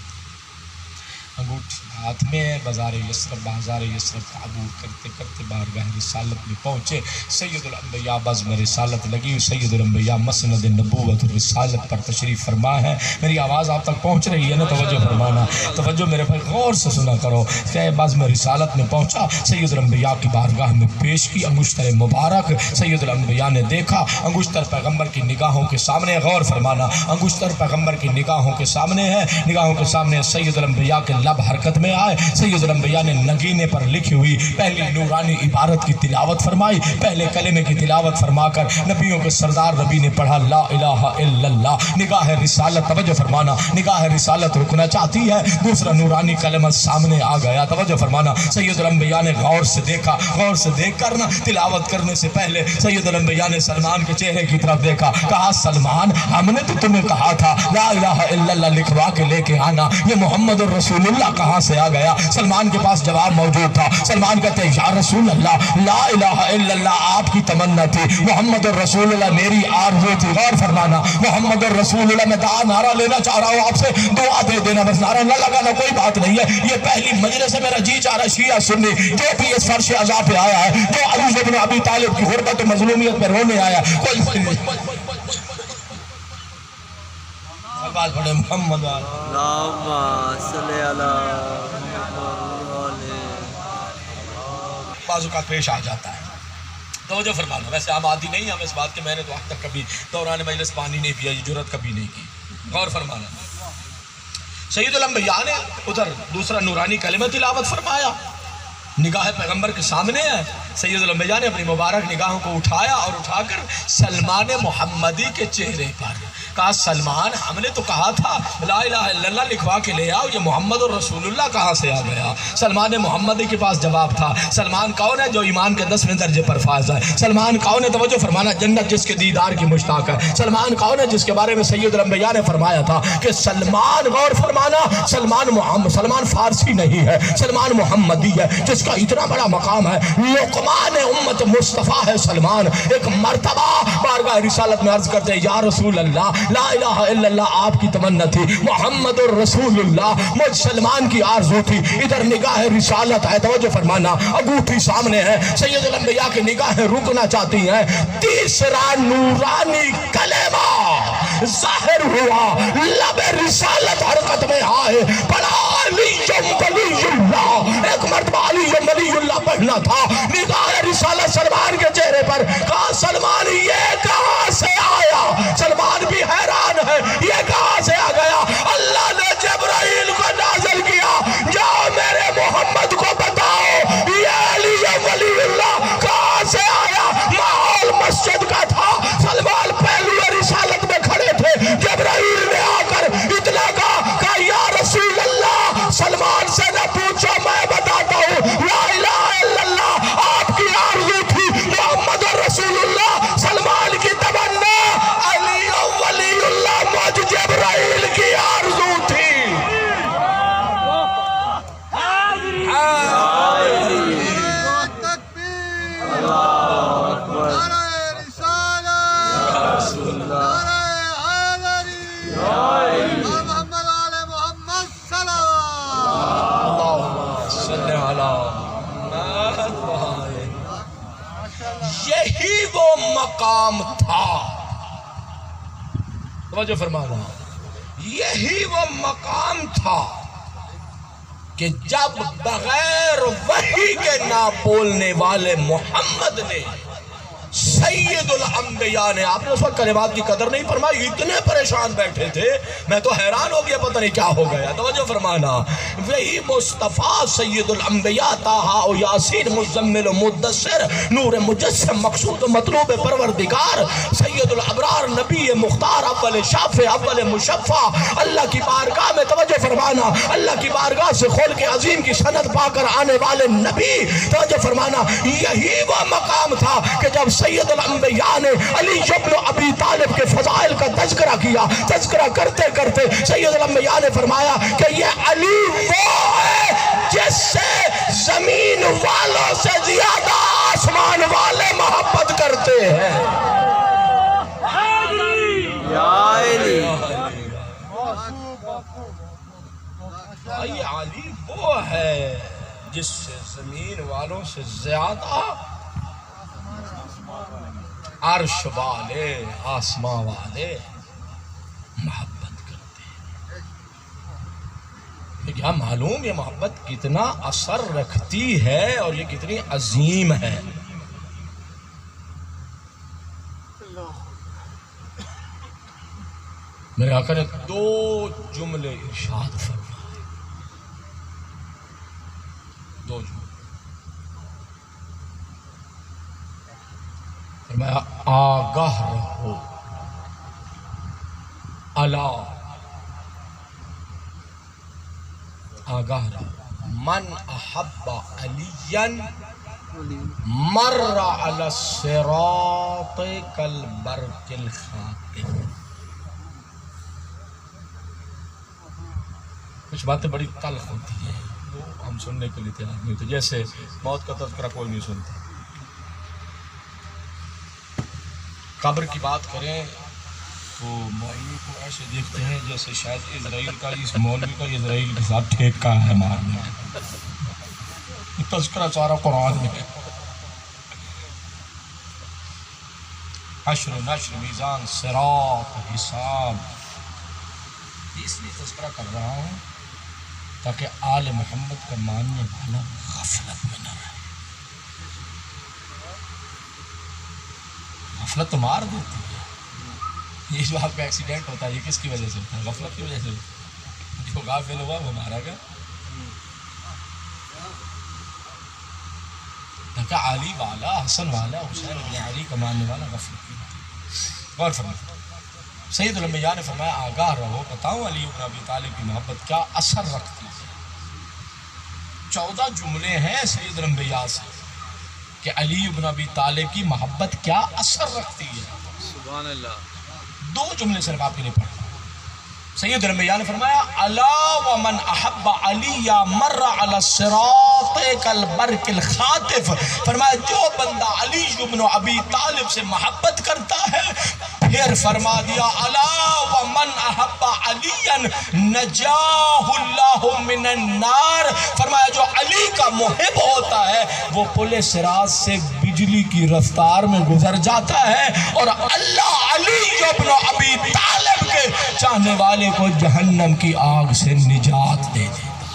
انگوٹھی ہاتھ میں ہے، بازار یثرب کا عبور کرتے کرتے بارگاہ رسالت میں پہنچے، سید الانبیاء بزم رسالت لگی، سید الانبیاء مسند نبوت رسالت پر تشریف فرما ہے۔ میری آواز آپ تک پہنچ رہی ہے نا؟ توجہ فرمانا، توجہ میرے بھائی غور سے سنا کرو کہ بزم رسالت میں پہنچا، سید الانبیاء کی بارگاہ میں پیش کی انگشتر مبارک، سید الانبیاء نے دیکھا انگشتر پیغمبر کی نگاہوں کے سامنے، غور فرمانا، انگشتر پیغمبر کی نگاہوں کے سامنے ہے، نگاہوں کے سامنے سید الانبیاء کے لب حرکت میں آئے، سید الانبیاء نے نگینے پر لکھی ہوئی پہلی نورانی عبارت کی تلاوت فرمائی، پہلے کلمے کی تلاوت فرما کر نبیوں کے سردار نبی نے پڑھا لا الہ الا اللہ۔ نگاہ رسالت، توجہ فرمانا، نگاہ رسالت رکنا چاہتی ہے، دوسرا نورانی کلمہ سامنے آ گیا، توجہ فرمانا۔ سید الانبیاء نے غور سے دیکھا، غور سے دیکھ کر نا تلاوت کرنے سے پہلے سید الانبیاء نے سلمان کے چہرے کی طرف دیکھا، کہا سلمان ہم نے تو تمہیں کہا تھا لا الہ الا اللہ لکھوا کے لے کے آنا، یہ محمد الرسول اللہ کہاں سے آ گیا؟ سلمان کے پاس جواب موجود تھا، سلمان کہتے ہیں یا رسول اللہ لا الہ الا اللہ آپ کی تمنا تھی، محمد الرسول اللہ میری آرزو تھی۔ غور فرمانا، محمد الرسول اللہ میں نعرہ لینا چاہ رہا ہوں آپ سے، دعا دے دینا، بس نعرہ نہ لگانا کوئی بات نہیں ہے، یہ پہلی مجلس سے میرا جی چاہ رہا شیعہ سنی جو بھی اس فرش عزا پہ آیا ہے، جو علی بن ابی طالب کی غربت و مظلومیت پہ رونے آیا، کوئی بات پڑھے محمد اللہم صلی علی بازو کا پیش آ جاتا ہے، توجہ فرمانا۔ ویسے ہم عادی نہیں ہم اس بات کے، میں نے تو آج تک کبھی دوران مجلس پانی نہیں پیا، یہ جرات کبھی نہیں کی۔ غور فرمانا، سید الانبیاء نے ادھر دوسرا نورانی کلمہ تلاوت فرمایا، نگاہ پیغمبر کے سامنے ہے، سید الانبیاء نے اپنی مبارک نگاہوں کو اٹھایا اور اٹھا کر سلمان محمدی کے چہرے پر کہا سلمان ہم نے تو کہا تھا لا الہ الا اللہ لکھوا کے لے آؤ، یہ محمد الرسول اللہ کہاں سے آ گیا؟ سلمان محمدی کے پاس جواب تھا، سلمان کون ہے جو ایمان کے 10ویں درجے پر فائز ہے؟ سلمان کون ہے؟ توجہ فرمانا، جنت جس کے دیدار کی مشتاق ہے۔ سلمان کون ہے جس کے بارے میں سید الانبیاء نے فرمایا تھا کہ سلمان، غور فرمانا، سلمان فارسی نہیں ہے، سلمان محمدی ہے، جس کا اتنا بڑا مقام ہے، لقمان امت مصطفیٰ ہے سلمان۔ ایک مرتبہ بارگاہ رسالت میں عرض کرتے ہیں یا رسول اللہ لا الہ الا اللہ آپ کی تمنا تھی، محمد الرسول اللہ مجھ سلمان کی آرزو تھی، ادھر نگاہ رسالت ہے، توجہ فرمانا، انگوٹھی سامنے ہے، سید الانبیاء کی نگاہیں رکنا چاہتی ہیں، تیسرا نورانی کلمہ ظاہر ہوا، لب رسالت حرکت میں آئے، پڑھا علی ولی اللہ، ایک مرتبہ علی ولی اللہ پڑھنا تھا، نگاہ رسالت سلمان کے چہرے پر، کہا سلمان یہ کہاں سے آیا؟ سلمان بھی حیران ہے، یہ کہاں سے آ گیا؟ اللہ نے جبرائیل کو نازل کیا، جاؤ میرے محمد کو بتاؤ یہ علی ولی اللہ کہاں سے آیا؟ ماحول مسجد کا تھا، سلمان پہلو رسالت میں کھڑے تھے، جبرائیل نے آ کر اطلاع کہا یا رسول اللہ سلمان سے نہ پوچھو میں بتاتا ہوں، لا الہ الا اللہ آپ کی آرزو تھی، محمد رسول اللہ سلمان کی تمنا، علی ولی اللہ مجھ جبرائیل کی آرزو تھی۔ تکبیر، نعرہ رسالت، نعرہ حیدری، اور محمد آل محمد صلوات۔ اللہم صلی علی محمد۔ یہی وہ مقام تھا، توجہ فرمانا، یہی وہ مقام تھا کہ جب بغیر وحی کے نہ بولنے والے محمد نے سید الانبیاء نے، آپ نے اس وقت کلمات کی قدر نہیں فرمائی، اتنے پریشان بیٹھے تھے، میں تو حیران ہو گیا، پتہ نہیں کیا ہو گیا، توجہ فرمانا، وہی مصطفیٰ سید الانبیاء طٰہٰ و یاسین مزمل و مدثر نور مجسم مقصود و مطلوب پروردگار سید الابرار نبی مختار اول شافع اول مشفع، اللہ کی بارگاہ میں، توجہ فرمانا، اللہ کی بارگاہ سے خلق عظیم کی سند پا کر آنے والے نبی، توجہ فرمانا، یہی وہ مقام تھا کہ جب سید الانبیاء نے علی بن ابی طالب کے فضائل کا تذکرہ کیا، تذکرہ کرتے کرتے سید الانبیاء نے فرمایا کہ یہ علی وہ ہے جس سے زمین والوں سے زیادہ آسمان والے محبت کرتے ہیں۔ وہ ہے جس سے زمین والوں سے زیادہ عرش والے آسماں والے محبت کرتے ہیں. یہ کیا معلوم یہ محبت کتنا اثر رکھتی ہے اور یہ کتنی عظیم ہے. میرے آقا نے 2 جملے ارشاد فرمائے. 2 جملے فرمایا آگاہ رہو الا آگاہ رہو من احب علیاً مر علی الصراط کالبرق الخاطف. کچھ باتیں بڑی تلخ ہوتی ہیں وہ ہم سننے کے لیے تیار نہیں ہوتے. جیسے موت کا تذکرہ کوئی نہیں سنتا. قبر کی بات کریں تو مولوی کو ایسے دیکھتے ہیں جیسے شاید اسرائیل کا اس مولوی کا اسرائیل کے ساتھ ٹھیکا ہے مارنے. تذکرہ سارا قرآن میں ہے. حشر و نشر میزان صراط حساب. اس لیے تذکرہ کر رہا ہوں تاکہ آل محمد کا ماننے والا غفلت میں نہ رہے. غفلت تو مار دیتی ہے. یہ جو آپ کا ایکسیڈنٹ ہوتا ہے یہ کس کی وجہ سے ہوتا ہے؟ غفلت کی وجہ سے ہوتا ہے. جو غافل ہوا وہ مارا گیا. تاکہ علی والا حسن والا حسین بن علی کا ماننے والا غفلت کی بات. غور فرمائیں. سید الانبیاء نے فرمایا آگاہ رہو بتاؤں علی بن ابی طالب کی محبت کیا اثر رکھتی ہے. 14 جملے ہیں سید الانبیاء سے کہ علی بن ابی طالب کی محبت کیا اثر رکھتی ہے. سبحان اللہ. 2 جملے صرف آپ کے لیے پڑھ. سید الانبیاء نے فرمایا الا ومن احب علی مر علی الصراط کالبرق الخاطف. فرمایا جو بندہ علی بن ابی طالب سے محبت کرتا ہے. پھر فرما دیا الا ومن احب علی نجاہ اللہ من النار. فرمایا جو علی کا محب ہوتا ہے وہ پل صراط سے بجلی کی رفتار میں گزر جاتا ہے اور اللہ علی بن ابی طالب کے چاہنے والے کو جہنم کی آگ سے نجات دے دیتا.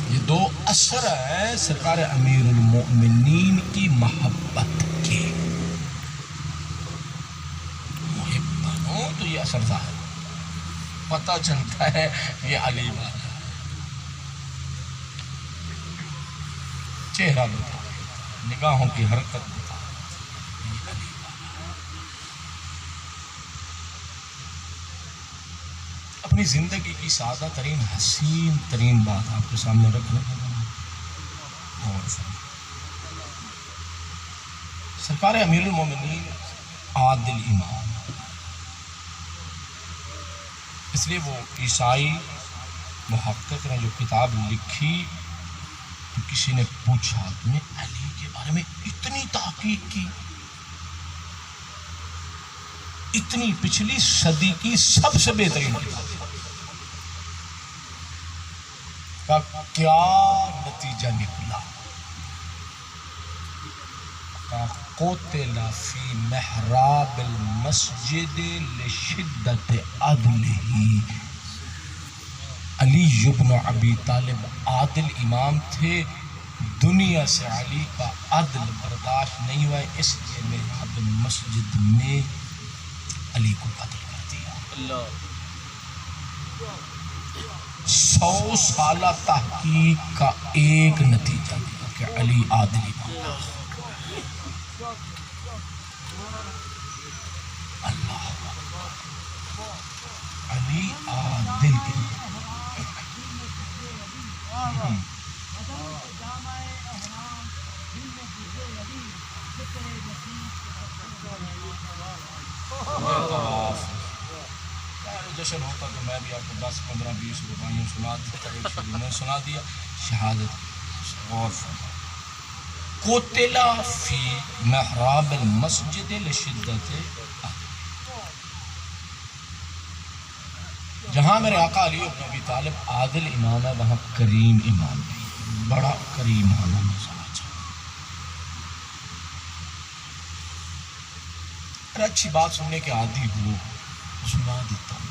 یہ 2 اثر ہیں سرکار امیر المؤمنین کی محبت کے. محب بنو تو یہ اثر ظاہر پتہ چلتا ہے یہ علی والا. چہرہ بتا نگاہوں کی حرکت بتا اپنی زندگی کی سادہ ترین حسین ترین بات آپ کے سامنے رکھنے کا اور سرکار امیر المومنین عادل امام. اس لیے وہ عیسائی محقق نے جو کتاب لکھی تو کسی نے پوچھا تم نے علی کے بارے میں اتنی تحقیق کی. اتنی پچھلی صدی کی سب سے بہترین کتاب کا کیا نتیجہ نکلا. قتل فی محراب المسجد لشدت عدلہ. علی بن ابی طالب عادل امام تھے. دنیا سے علی کا عدل برداشت نہیں ہوا اس لیے محراب المسجد میں علی کو قتل کر دیا. اللہ. 100 سالہ تحقیق کا ایک نتیجہ دیا کہ علی عادل امام. اللہ علی عادل جشن ہوتا تو میں بھی آپ کو 10 15 20 روایوں سنا دیتا. میں سنا دیا شہادت. اور قتل فی محراب المسجد لشدت. جہاں میرے آقا علی بن ابی طالب عادل امام ہے وہاں کریم امام ہے، بڑا کریم ہونا مزاج ہے۔ اگر اچھی بات سننے کے عادی ہو سنا دیتا ہوں،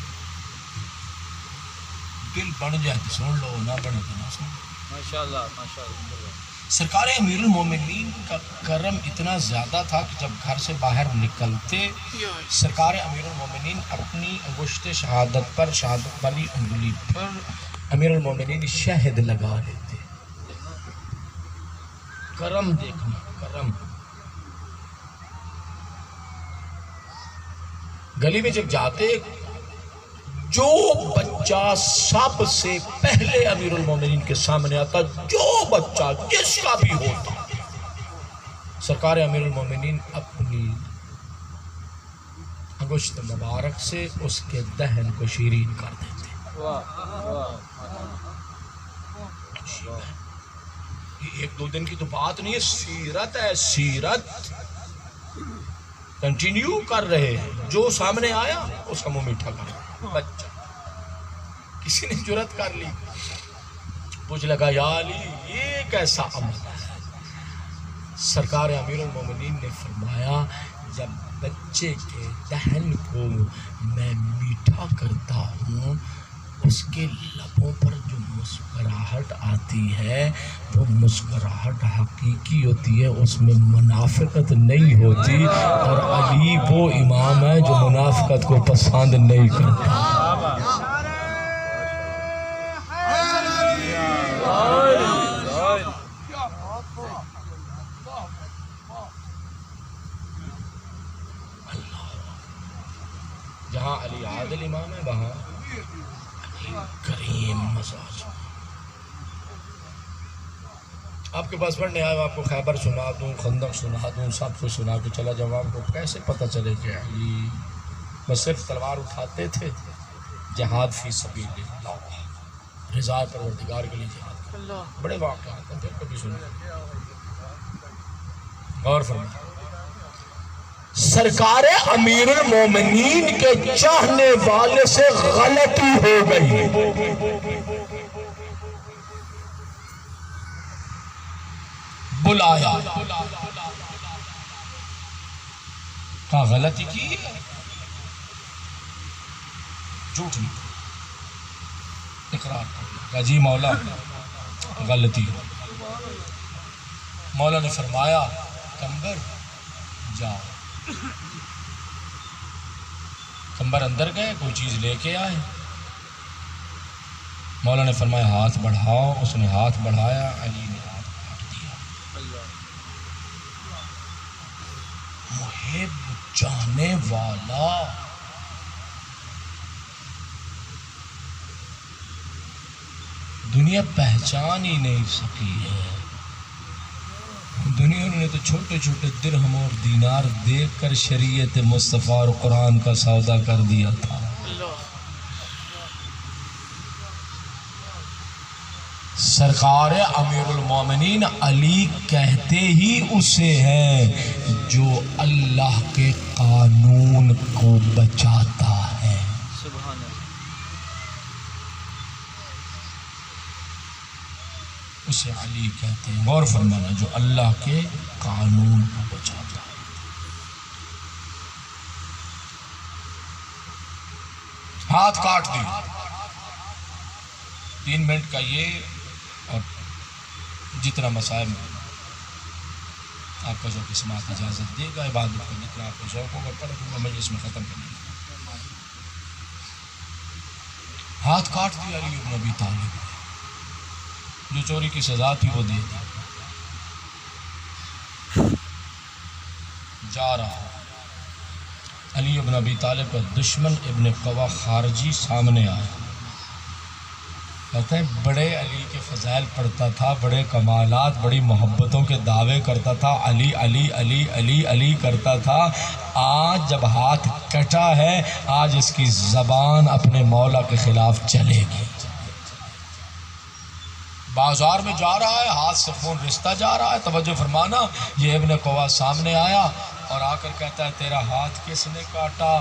دل بن جائے تو سن لو، نہ بنے تو نہ سن۔ ماشاءاللہ ماشاءاللہ۔ سرکار امیر المومنین کا کرم اتنا زیادہ تھا کہ جب گھر سے باہر نکلتے سرکار امیر المومنین اپنی انگشت شہادت پر، شہادت والی انگلی پر امیر المومنین شہد لگا لیتے۔ کرم دیکھنا، کرم۔ گلی میں جب جاتے جو بچہ سب سے پہلے امیر المومنین کے سامنے آتا، جو بچہ جس کا بھی ہوتا، سرکار امیر المومنین اپنی انگشت مبارک سے اس کے دہن کو شیرین کر دیتے۔ یہ ایک دو دن کی تو بات نہیں ہے، سیرت ہے، سیرت کنٹینیو کر رہے ہیں۔ جو سامنے آیا اس کا منہ میٹھا کر بچہ۔ کسی نے جرات کر لی، پوچھ لگا یا علی یہ کیسا عمل ہے؟ سرکار امیر المومنین نے فرمایا جب بچے کے دہن کو میں میٹھا کرتا ہوں اس کے لبوں پر جو مسکراہٹ آتی ہے وہ مسکراہٹ حقیقی ہوتی ہے، اس میں منافقت نہیں ہوتی، اور علی وہ امام ہے جو منافقت کو پسند نہیں کرتا۔ جہاں علی عادل امام ہے وہاں علی کریم مزاج۔ آپ کے پاس پڑھنے آئے، آپ کو خیبر سنا دوں، خندق سنا دوں، سب کو سنا کے چلا جاؤں، آپ کو کیسے پتہ چلے کہ علی بس صرف تلوار اٹھاتے تھے، جہاد فی سبیل اللہ، رضا پروردگار کے لیے جہاد۔ بڑے واقعات ہیں، پھر کبھی سنیں، غور فرمائیں۔ سرکار امیر المومنین کے چاہنے والے سے غلطی ہو گئی، بلایا، کہا غلطی کی، جھوٹ نہیں، اقرار کہا جی مولا غلطی۔ مولا نے فرمایا کمبر جاؤ۔ کمبر اندر گئے، کوئی چیز لے کے آئے، مولا نے فرمایا ہاتھ بڑھاؤ، اس نے ہاتھ بڑھایا، علی نے ہاتھ کاٹ دیا۔ محب جانے والا، دنیا پہچان ہی نہیں سکی ہے۔ دنیا نے تو چھوٹے چھوٹے درہم اور دینار دیکھ کر شریعت مصطفیٰ اور قرآن کا سودا کر دیا تھا۔ سرکار امیر المومنین علی کہتے ہی اسے ہیں جو اللہ کے قانون کو بچاتا ہے۔ سبحان اللہ۔ اسے علی کہتے ہیں، غور فرمانا، جو اللہ کے قانون کو بچاتا ہے۔ ہاتھ کاٹ دیا، 3 منٹ کا یہ، اور جتنا مسائل آپ کا ذوق سماعت اجازت دے گا، عبادت کا جتنا آپ کو ذوق ہوگا پڑھ دوں گا، مجلس میں ختم کرنے گا۔ ہاتھ کاٹ دیا علی بن ابی طالب نے، جو چوری کی سزا تھی وہ دے دی۔ جا رہا علی بن ابی طالب کا دشمن ابن قوا خارجی سامنے آیا، کہتے ہیں بڑے علی کے فضائل پڑھتا تھا، بڑے کمالات، بڑی محبتوں کے دعوے کرتا تھا، علی علی علی علی علی کرتا تھا۔ آج جب ہاتھ کٹا ہے، آج اس کی زبان اپنے مولا کے خلاف چلے گی۔ بازار میں جا رہا ہے، ہاتھ سے خون رستا جا رہا ہے، توجہ فرمانا، یہ ابن قوا سامنے آیا، اور آ کر کہتا ہے تیرا ہاتھ کس نے کاٹا؟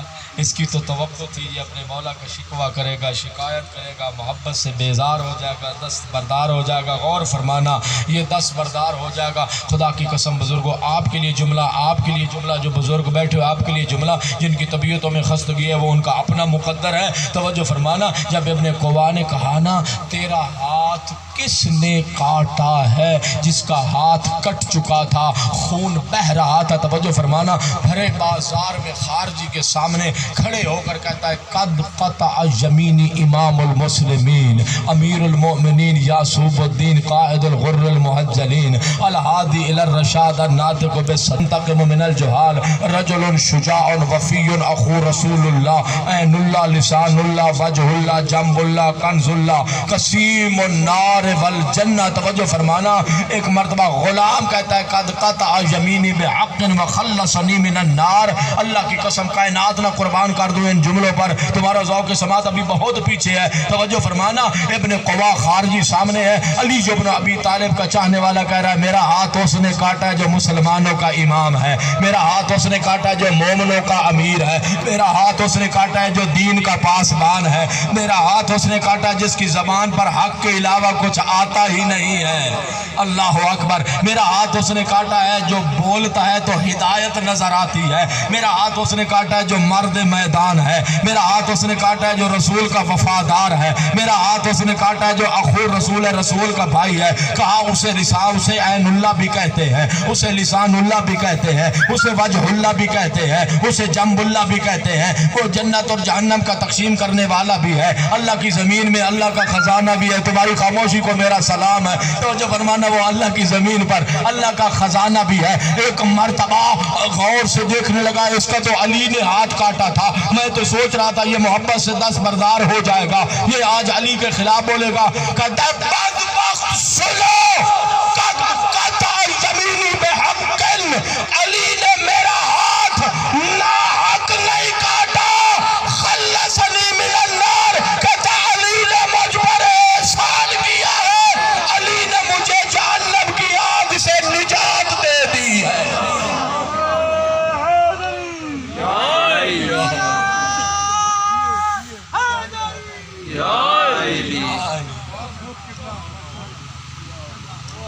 اس کی تو توقع تھی یہ اپنے مولا کا شکوہ کرے گا، شکایت کرے گا، محبت سے بیزار ہو جائے گا، دست بردار ہو جائے گا۔ غور فرمانا، یہ دست بردار ہو جائے گا۔ خدا کی قسم بزرگوں، آپ کے لیے جملہ، آپ کے لیے جملہ، جو بزرگ بیٹھے آپ کے لیے جملہ، جن کی طبیعتوں میں خستگی ہے وہ ان کا اپنا مقدر ہے۔ توجہ فرمانا، جب ابن قوا نے کہا نا تیرا ہاتھ کس نے کاٹا ہے، جس کا ہاتھ کٹ چکا تھا، خون بہہ رہا تھا، توجہ فرمانا، بھرے بازار میں خارجی کے سامنے کھڑے ہو کر کہتا ہے قد قطع یمینی امام المسلمین امیر المؤمنین یعصوب الدین قائد الغر المحجلین الہادی الی الرشاد الناطق بالصدق من الجہال رجل شجاع وفی اخو رسول اللہ عین اللہ لسان اللہ وجہ اللہ جنب اللہ کنز اللہ قسیم النار والجنہ۔ توجہ فرمانا، ایک مرتبہ غلام کہتا ہے قد قطع یمینی بحق وخلصنی من النار۔ اللہ کی قسم کائنات نہ قربان کر دوں ان جملوں پر، تمہارا ذوق سماعت ابھی بہت پیچھے ہے۔ توجہ فرمانا، ابن قوا خارجی سامنے ہے، علی ابن ابی طالب کا چاہنے والا کہہ رہا ہے میرا ہاتھ اس نے کاٹا ہے جو مسلمانوں کا امام ہے، میرا ہاتھ اس نے کاٹا ہے جو مومنوں کا امیر ہے، میرا ہاتھ اس نے کاٹا ہے جو دین کا پاسبان ہے، میرا ہاتھ اس نے کاٹا ہے جس کی زبان پر حق کے علاوہ کچھ آتا ہی نہیں ہے۔ اللہ اکبر۔ میرا ہاتھ اس نے کاٹا ہے جو بولتا ہے تو ہدایت نظر آتی ہے، میرا ہاتھ اس نے کاٹا ہے جو مرد میدان ہے، میرا ہاتھ اس نے کاٹا ہے جو رسول کا وفادار ہے، میرا ہاتھ اس نے کاٹا ہے جو اخو رسول کا بھائی ہے۔ کہا اسے عین اللہ بھی کہتے ہیں، اسے لسان اللہ بھی کہتے ہیں، اسے وجہ اللہ بھی کہتے ہیں، اسے جنب اللہ بھی کہتے ہیں، وہ جنت اور جہنم کا تقسیم کرنے والا بھی ہے، اللہ کی زمین میں اللہ کا خزانہ بھی ہے۔ تمہاری خاموشی کو میرا سلام ہے۔ توجہ فرمانا، وہ اللہ کی زمین پر اللہ کا خزانہ بھی ہے۔ ایک مرتبہ غور سے دیکھنے لگا، اس کا تو علی نے ہاتھ کاٹا تھا، میں تو سوچ رہا تھا یہ محبت سے دست بردار ہو جائے گا، یہ آج علی کے خلاف بولے گا۔ علی نے میرا ہاتھ ناحق نہیں کاٹا، خلصنی من النار، کہتا علی نے مجھ پر احسان کیا ہے، علی نے مجھے جہنم کی آگ سے نجات دے دی ہے۔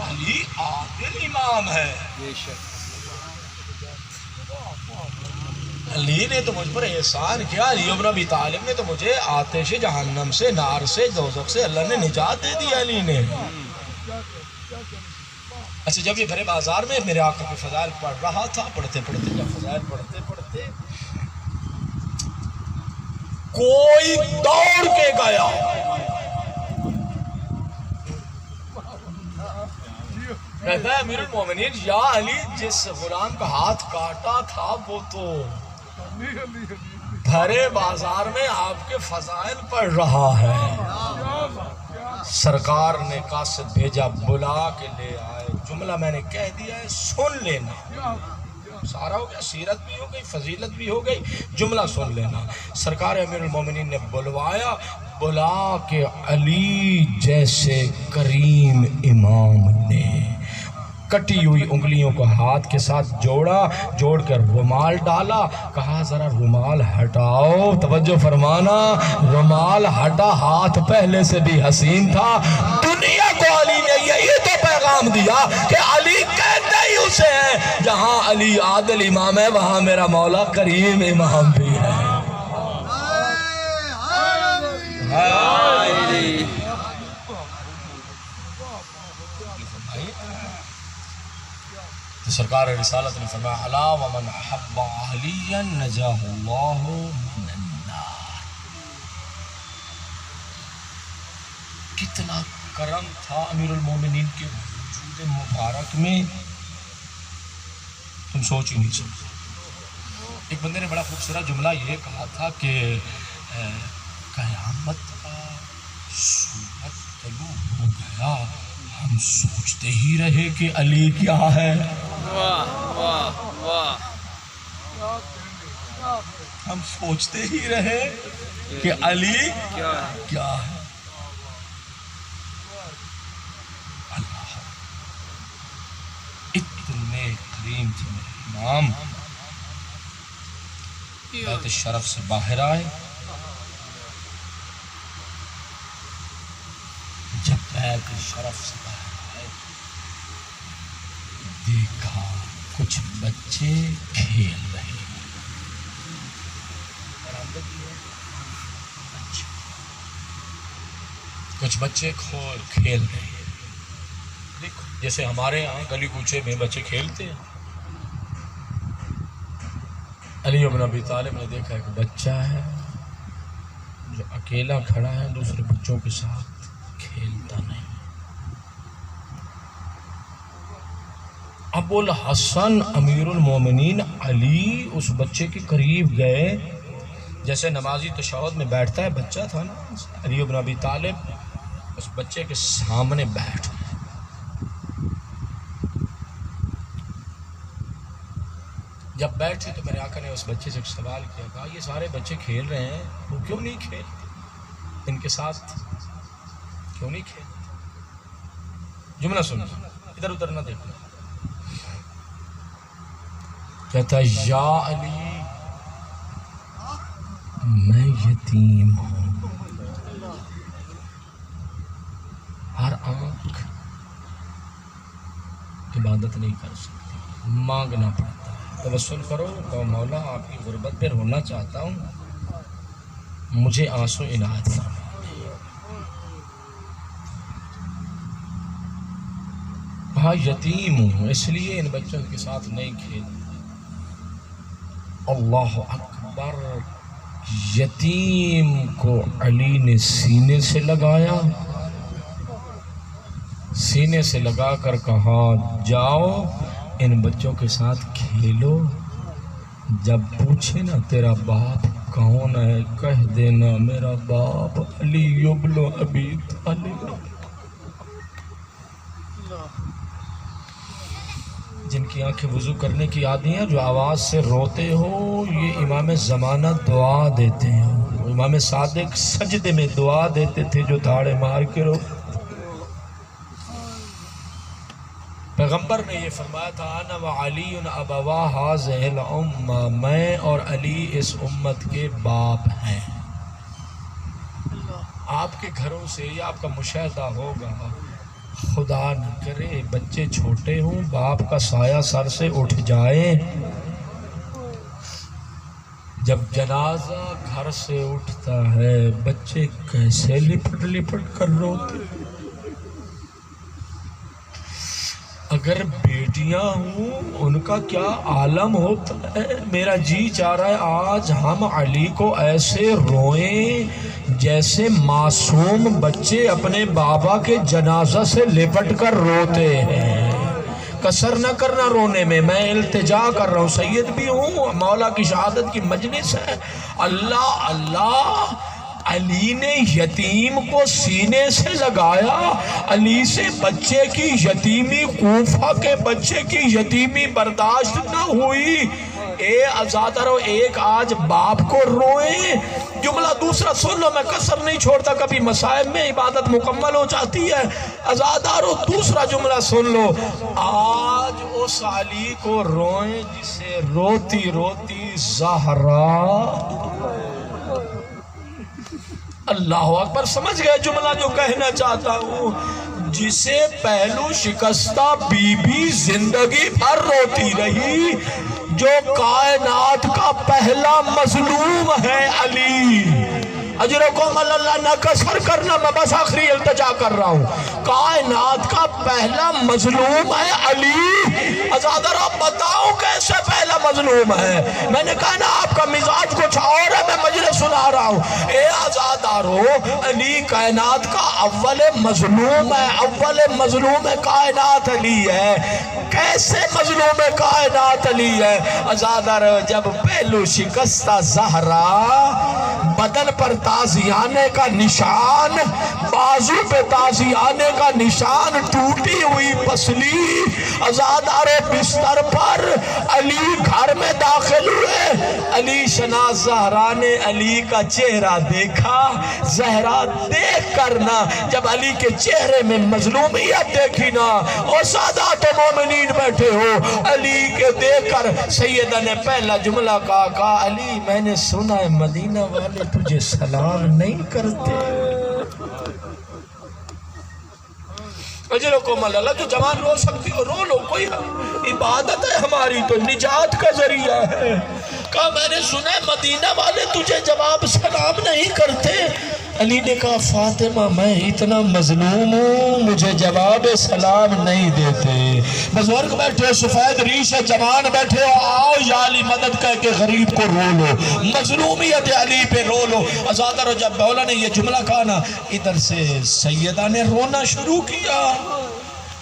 علی عادل امام ہے۔ علی نے تو مجھ پر احسان کیا، علی ابن ابی طالب نے تو مجھے آتش جہنم سے، نار سے، دوزخ سے اللہ نے نجات دے دی علی نے۔ اچھا، جب یہ بھرے بازار میں میرے آقا کے فضائل پڑھ رہا تھا، پڑھتے پڑھتے جب فضائل پڑھتے کوئی دوڑ کے گیا، کہتا ہے امیر المومنین یا علی، جس غلام کا ہاتھ کاٹا تھا وہ تو بھرے بازار میں آپ کے فضائل پڑھ رہا ہے۔ سرکار نے قاصد بھیجا، بلا کے لے آئے، جملہ میں نے کہہ دیا ہے، سن لینا، سارا ہو گیا، سیرت بھی ہو گئی، فضیلت بھی ہو گئی، جملہ سن لینا۔ سرکار امیر المومنین نے بلوایا، بلا کے علی جیسے کریم امام نے کٹی ہوئی انگلیوں کو ہاتھ کے ساتھ جوڑا، جوڑ کر رومال ڈالا، کہا ذرا رومال ہٹاؤ۔ توجہ فرمانا، رومال ہٹا، ہاتھ پہلے سے بھی حسین تھا۔ دنیا کو علی نے یہی تو پیغام دیا کہ علی کہتے ہی اسے ہے، جہاں علی عادل امام ہے وہاں میرا مولا کریم امام بھی ہے۔ سرکار رسالت نے فرمایا الا ومن احب علیا نجاہ اللہ من النار۔ کتنا کرم تھا امیر المومنین کے وجود مبارک میں، تم سوچ ہی نہیں سکتے۔ ایک بندے نے بڑا خوبصورت جملہ یہ کہا تھا کہ قیامت کا صورت طلوع ہو گیا، ہم سوچتے ہی رہے کہ علی کیا ہے۔ واہ واہ واہ، ہم سوچتے ہی رہے کہ علی کیا ہے۔ اللہ اتنے کریم تھے میرے امام، بیت الشرف سے باہر آئے. جب بیت الشرف سے باہر آئے دیکھا کچھ بچے کھیل رہے ہیں. کچھ بچے کھیل رہے ہیں. دیکھو جیسے ہمارے یہاں گلی کوچے میں بچے کھیلتے ہیں. علی بن ابی طالب نے دیکھا ایک بچہ ہے جو اکیلا کھڑا ہے, دوسرے بچوں کے ساتھ کھیلتا نہیں. ابو الحسن امیر المومنین علی اس بچے کے قریب گئے. جیسے نمازی تشہد میں بیٹھتا ہے, بچہ تھا نا, علی بن ابی طالب اس بچے کے سامنے بیٹھ گئے. جب بیٹھے تو میرے آقا نے اس بچے سے ایک سوال کیا, کہا یہ سارے بچے کھیل رہے ہیں, وہ کیوں نہیں کھیلتے, ان کے ساتھ کیوں نہیں کھیلتے؟ جملہ سنو, ادھر ادھر نہ دیکھنا. کہتا یا علی میں یتیم ہوں, ہر آنکھ عبادت نہیں کر سکتی, مانگنا پڑتا ہے. توسل کرو کہ مولا آپ کی غربت پہ رونا چاہتا ہوں, مجھے آنسو عنایت فرما. کہا یتیم ہوں اس لیے ان بچوں کے ساتھ نہیں کھیل. اللہ اکبر. یتیم کو علی نے سینے سے لگایا, سینے سے لگا کر کہا جاؤ ان بچوں کے ساتھ کھیلو, جب پوچھے نا تیرا باپ کون ہے کہہ دینا میرا باپ علی ابن ابی طالب. جن کی آنکھیں وضو کرنے کی عادی ہیں, جو آواز سے روتے ہو, یہ امام زمانہ دعا دیتے ہیں. امام صادق سجدے میں دعا دیتے تھے جو دھاڑے مار کے رو. پیغمبر نے یہ فرمایا تھا انا وعلی ابوا ھذہ الامہ, میں اور علی اس امت کے باپ ہیں. آپ کے گھروں سے یہ آپ کا مشاہدہ ہوگا, خدا نہ کرے بچے چھوٹے ہوں, باپ کا سایہ سر سے اٹھ جائے, جب جنازہ گھر سے اٹھتا ہے بچے کیسے لپٹ لپٹ کر روتے. اگر بیٹیاں ہوں ان کا کیا عالم ہوتا ہے. میرا جی چاہ رہا ہے آج ہم علی کو ایسے روئیں جیسے معصوم بچے اپنے بابا کے جنازہ سے لپٹ کر روتے ہیں. کسر نہ کرنا رونے میں, میں التجا کر رہا ہوں, سید بھی ہوں, مولا کی شہادت کی مجلس ہے. اللہ اللہ. علی نے یتیم کو سینے سے لگایا, علی سے بچے کی یتیمی, کوفہ کے بچے کی یتیمی برداشت نہ ہوئی. اے عزادارو, ایک آج باپ کو روئے. جملہ دوسرا سن لو, میں کسر نہیں چھوڑتا, کبھی مصائب میں عبادت مکمل ہو جاتی ہے. عزادارو دوسرا جملہ سن لو, آج اس علی کو روئیں جسے روتی روتی زہرا. اللہ اکبر. سمجھ گئے جملہ جو کہنا چاہتا ہوں, جسے پہلو شکستہ بی بی زندگی بھر روتی رہی, جو کائنات کا پہلا مظلوم ہے علی. اجرکم اللہ, نہ کسر کرنا, میں بس آخری التجا کر رہا ہوں. کائنات کا پہلا مظلوم ہے علی. ازادر آپ بتاؤ کیسے پہلا مظلوم ہے. میں نے کہا نا آپ کا مزاج کچھ اور ہے, میں مجلس سنا رہا ہوں. اے آزادارو, علی کائنات کا اول مظلوم ہے. اول مظلوم کائنات علی ہے. کیسے مظلوم کائنات علی ہے؟ آزادارو, جب پہلو شکستہ زہرا, بدن پر تازیانے کا نشان, بازو پہ تازیانے کا نشان, ٹوٹی ہوئی پسلی, آزادارے بستر پر علی گھر میں داخل ہوئے. علی شناس زہرا نے علی کا چہرہ دیکھا. زہرا دیکھ کرنا, جب علی کے چہرے میں مظلومیت دیکھی نا, اور سادات مومنین حاضرین بیٹھے ہو، علی کے دیکھ کر سیدہ نے پہلا جملہ کہا علی میں نے سنا ہے مدینہ والے تجھے سلام نہیں کرتے۔ اجرکم اللہ، جو جوان رو سکتی ہو رو لو، کوئی عبادت ہے ہماری تو نجات کا ذریعہ ہے۔ کہا میں نے سنا ہے مدینہ والے تجھے جواب سلام نہیں کرتے۔ علی نے کہا فاطمہ میں اتنا مظلوم ہوں، مجھے جواب سلام نہیں دیتے۔ بزرگ بیٹھے، سفید ریش جوان بیٹھے ہو، آؤ یا علی مدد کہہ کے غریب کو رو لو، مظلومیت علی پہ رو لو۔ ازادر جب مولا نے یہ جملہ کہا نا، ادھر سے سیدہ نے رونا شروع کیا،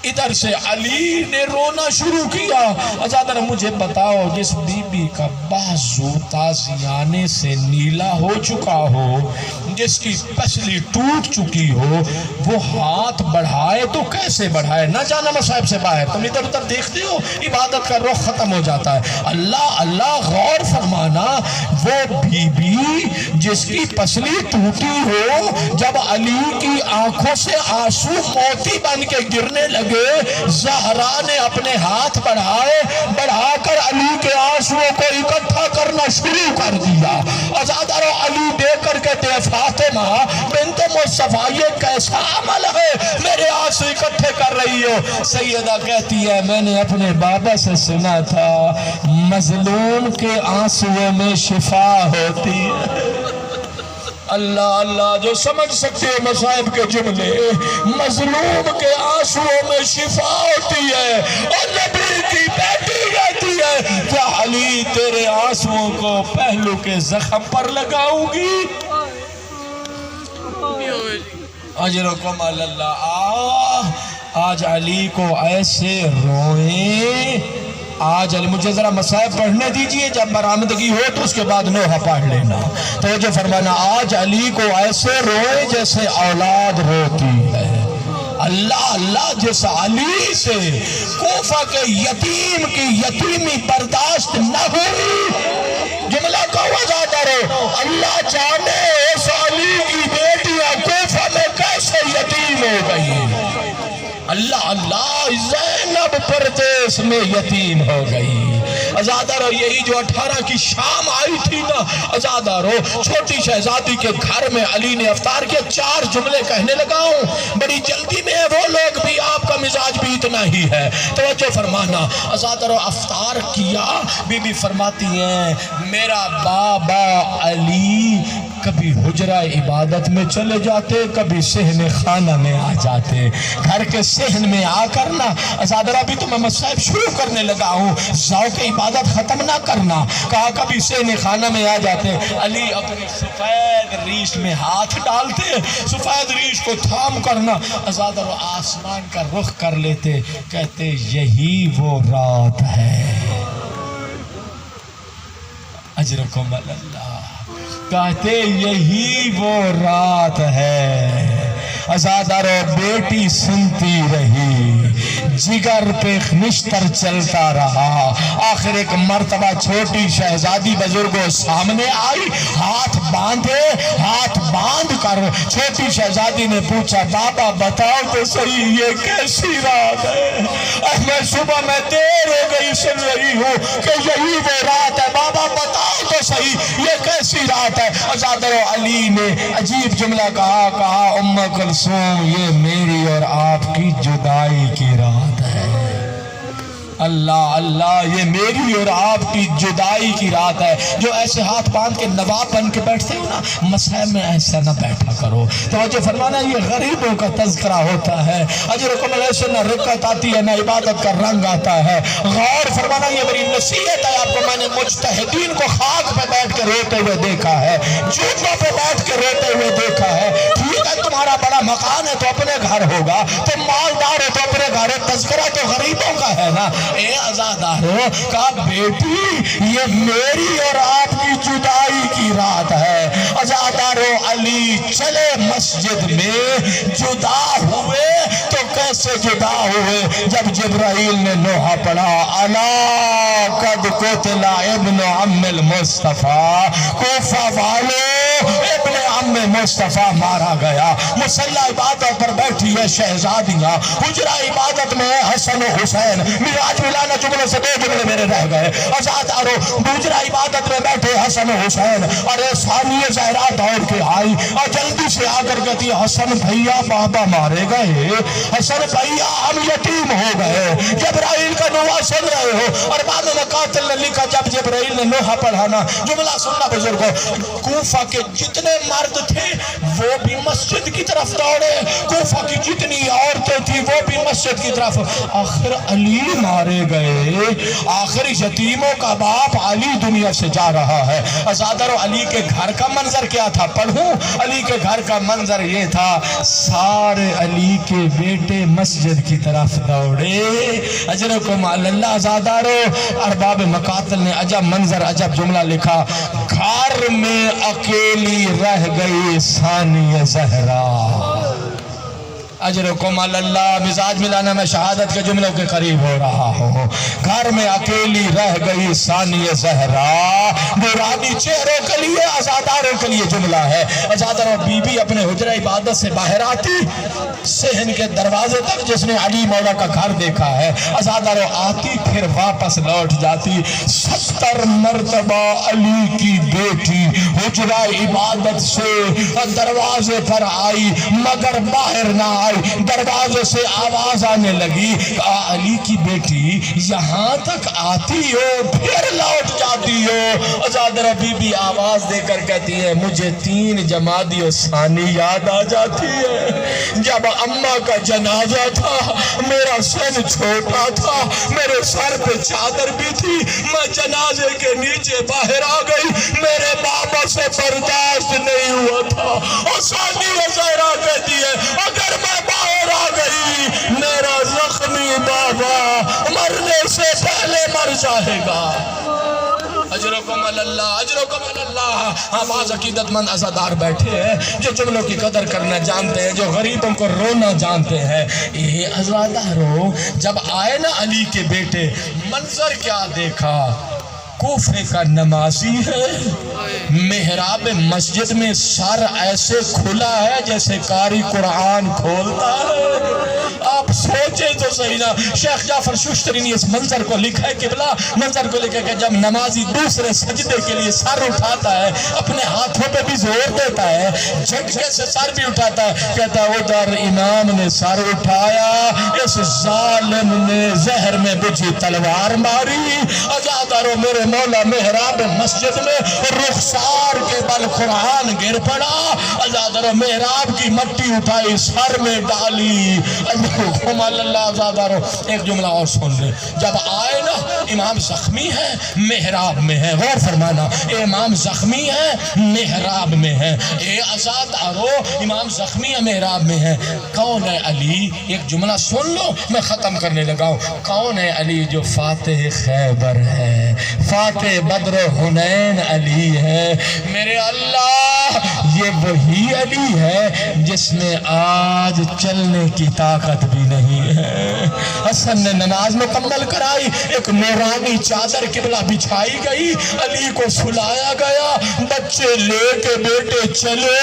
ادھر سے علی نے رونا شروع کیا۔ ازادر مجھے بتاؤ، جس بی بی کا بازو تازیانے سے نیلا ہو چکا ہو، جس کی پسلی ٹوٹ چکی ہو، وہ ہاتھ بڑھائے تو کیسے بڑھائے؟ نہ جانا مصائب سے باہر، تم ادھر ادھر دیکھتے ہو، عبادت کا رخ ختم ہو جاتا ہے۔ اللہ اللہ، غور فرمانا، وہ بی بی جس کی پسلی ٹوٹی ہو، جب علی کی آنکھوں سے آنسو موتی بن کے گرنے لگے، زہرا نے اپنے ہاتھ بڑھا کر علی کے آنسوؤں کو اکٹھا کرنا شروع کر دیا۔ ازادر علی دیکھ کر کہتے ہیں فاطمہ بنت مصطفیٰ یہ کیسا عمل ہے، میرے آنسو اکٹھے کر رہی ہو؟ سیدہ کہتی ہے میں نے اپنے بابا سے سنا تھا مظلوم کے آنسوؤں میں شفا ہوتی ہے۔ اللہ اللہ، جو سمجھ سکتے ہیں مصائب کے جملے، مظلوم کے آنسوؤں میں شفا ہوتی ہے، اور نبی کی بیٹی کہتی ہے کیا علی تیرے آنسوؤں کو پہلو کے زخم پر لگاؤں گی؟ اجرکم اللہ۔ آج علی کو ایسے روئیں، آج علی، مجھے ذرا مصائب پڑھنے دیجئے، جب برآمدگی ہو تو اس کے بعد نوحہ پڑھ لینا۔ توجہ فرمانا، آج علی کو ایسے روئے جیسے اولاد روتی ہے۔ اللہ اللہ، جس علی سے کوفہ کے یتیم کی یتیمی برداشت نہ ہوئی، جملہ کا وضع کرو، اللہ جانے اس علی کی بیٹیاں کوفہ میں کیسے یتیم ہو گئی۔ اللہ اللہ، زینب پردیس میں یتیم ہو گئی۔ ازادارو، یہی جو 18 کی شام آئی تھی نا، ازادارو چھوٹی شہزادی کے گھر میں علی نے افطار کے 4 جملے کہنے لگا ہوں، بڑی جلدی میں وہ لوگ بھی، آپ کا مزاج بھی اتنا ہی ہے۔ توجہ فرمانا، ازادارو افطار کیا، بی بی فرماتی ہیں میرا بابا علی کبھی حجرہ عبادت میں چلے جاتے، کبھی صحن خانہ میں آ جاتے، گھر کے صحن میں آ کرنا۔ ازادرہ بھی تو میں مصائب شروع کرنے لگا ہوں، ذوق عبادت ختم نہ کرنا۔ کہا کبھی صحن خانہ میں آ جاتے، علی اپنی سفید ریش میں ہاتھ ڈالتے، سفید ریش کو تھام کرنا، ازادرہ آسمان کا رخ کر لیتے، کہتے یہی وہ رات ہے۔ اجرکم اللہ، کہتے یہی وہ رات ہے۔ ازادارو بیٹی سنتی رہی، جگر پہ نشتر چلتا رہا، آخر ایک مرتبہ چھوٹی شہزادی بزرگوں سامنے آئی، ہاتھ باندھ کر چھوٹی شہزادی نے پوچھا بابا بتاؤ تو صحیح یہ کیسی رات ہے؟ میں صبح میں دیر ہو گئی سن رہی ہوں کہ یہی وہ رات ہے، بابا بتاؤ تو صحیح یہ کیسی رات ہے؟ ازادارو علی نے عجیب جملہ کہا ام کلثوم یہ میری اور آپ کی جدائی کی رات ہے۔ اللہ اللہ، یہ میری اور آپ کی جدائی کی رات ہے۔ جو ایسے ہاتھ باندھ کے نواب بن کے بیٹھتے ہو نا، مسئلہ میں ایسا نہ بیٹھا کرو۔ توجہ فرمانا، یہ غریبوں کا تذکرہ ہوتا ہے۔ اجرکم ایسے نہ رکعت آتی ہے، نہ عبادت کا رنگ آتا ہے۔ غور فرمانا، یہ میری نصیحت ہے آپ کو، میں نے مجتہدین کو خاک پہ بیٹھ کے روتے ہوئے دیکھا ہے، جوتوں پہ بیٹھ کے روتے ہوئے دیکھا ہے۔ ٹھیک ہے، تمہارا بڑا مکان ہے تو اپنے گھر ہوگا، تم مالدار ہو تو اپنے گھر ہے، تذکرہ تو غریبوں کا ہے نا۔ اے ازادارو، کہا بیٹی یہ میری اور آپ کی جدائی کی رات ہے۔ ازادارو علی چلے مسجد میں، جدا ہوئے تو کیسے جدا ہوئے؟ جب جبرائیل نے نوحہ پڑھا، الا قد قتل ابن عم المصطفیٰ، کوفہ والے ابن عم مصطفیٰ مارا گیا، مصلی عبادت پر بیٹھی ہے شہزادیاں، حجرہ عبادت میں حسن و حسین، میراج ملانا جملے سے 2 جملے میرے رہ گئے، ازادارو حجرہ عبادت میں بیٹھے حسن و حسین، اور ثانیہ زہرا دوڑ کے آئی اور جلدی سے آ کر کہتی ہے حسن بھیا بابا مارے گئے، حسن بھیا ہم یتیم ہو گئے، جبرائیل کا نوحہ سن رہے ہو، اور بعد میں قاتل نے لکھا جب جبرائیل نے نوحہ پڑھانا، جملہ سننا بزرگوں، کوفہ کے جتنے مرد تھے وہ بھی مسجد کی طرف دوڑے، کوفہ کی جتنی عورتیں تھی وہ بھی مسجد کی طرف، آخر علی مارے گئے، آخر یتیموں کا باپ علی دنیا سے جا رہا ہے۔ ازادر علی کے گھر کا منظر کیا تھا پڑھوں؟ علی کے گھر کا منظر یہ تھا، سارے علی کے بیٹے مسجد کی طرف دوڑے، اجرکم علی اللہ۔ ازادارو ارباب مقاتل نے عجب منظر عجب جملہ لکھا، گھر میں اکیلی رہ گئی ثانیہ زہرا، اجرکم علی اللہ۔ مزاج ملانا میں شہادت کے جملوں کے قریب ہو رہا ہوں، گھر میں اکیلی رہ گئی ثانیہ زہرا، نورانی چہروں کے لیے ازاداروں کے لیے جملہ ہے۔ ازاداروں بی بی اپنے حجرہ عبادت سے باہر آتی صحن کے دروازے تک، جس نے علی مولا کا گھر دیکھا ہے، ازاداروں آتی پھر واپس لوٹ جاتی، 70 مرتبہ علی کی بیٹی حجرہ عبادت سے دروازے پر آئی مگر باہر نہ آئی، دروازے سے آواز آنے لگی، علی کی بیٹی یہاں تک آتی ہو پھر لوٹ جاتی ہو؟ ازادرہ بی بی آواز دے کر کہتی ہے مجھے 3 جمادی و ثانی یاد آ جاتی ہے، جب اماں کا جنازہ تھا میرا سن چھوٹا تھا، میرے سر پہ چادر بھی تھی، میں جنازے کے نیچے باہر آ گئی، میرے بابا سے برداشت نہیں ہوا تھا، اور ثانیہ زہرا کہتی ہے اگر میں باہر آ گئی میرا زخمی بابا مرنے سے پہلے مر جائے گا۔ اجرکم علی اللہ، اجرکم علی اللہ۔ ہاں بعض عقیدت مند عزادار بیٹھے ہیں جو جملوں کی قدر کرنا جانتے ہیں، جو غریبوں کو رونا جانتے ہیں۔ یہ عزاداروں جب آئے نا علی کے بیٹے، منظر کیا دیکھا، کوفے کا نمازی ہے، محراب مسجد میں سر ایسے کھلا ہے جیسے قاری قرآن کھولتا ہے۔ آپ سوچیں تو صحیح نا، شیخ جعفر ششتری نے اس منظر کو لکھا ہے، قبلہ منظر کو لکھا ہے کہ جب نمازی دوسرے سجدے کے لیے سر اٹھاتا ہے، اپنے ہاتھوں پہ بھی زور دیتا ہے، جھٹکے سے سر بھی اٹھاتا ہے، کہتا ہے ادھر امام نے سر اٹھایا، اس ظالم نے زہر میں بجھی تلوار ماری۔ ازاداروں میرے مولا محراب مسجد میں رخسار کے بل قرآن گر پڑا، ازاداروں محراب کی مٹی اٹھائی سر میں ڈالی۔ اللہ ازاداروں ایک جملہ اور سن لے، جب آئے نا امام زخمی ہے محراب میں ہے، غور فرمانا، امام زخمی ہے محراب میں ہے، اے ازاداروں امام زخمی ہے محراب میں ہے، کون ہے علی؟ ایک جملہ سن لو میں ختم کرنے لگا ہوں، کون ہے علی؟ جو فاتح خیبر ہے، فاتح بدر حنین علی ہے۔ میرے اللہ یہ وہی علی ہے جس میں آج چلنے کی طاقت بھی نہیں ہے۔ حسن نے نماز مکمل کرائی، ایک نورانی چادر قبلہ بچھائی گئی، علی کو سلایا گیا، بچے لے کے بیٹے چلے،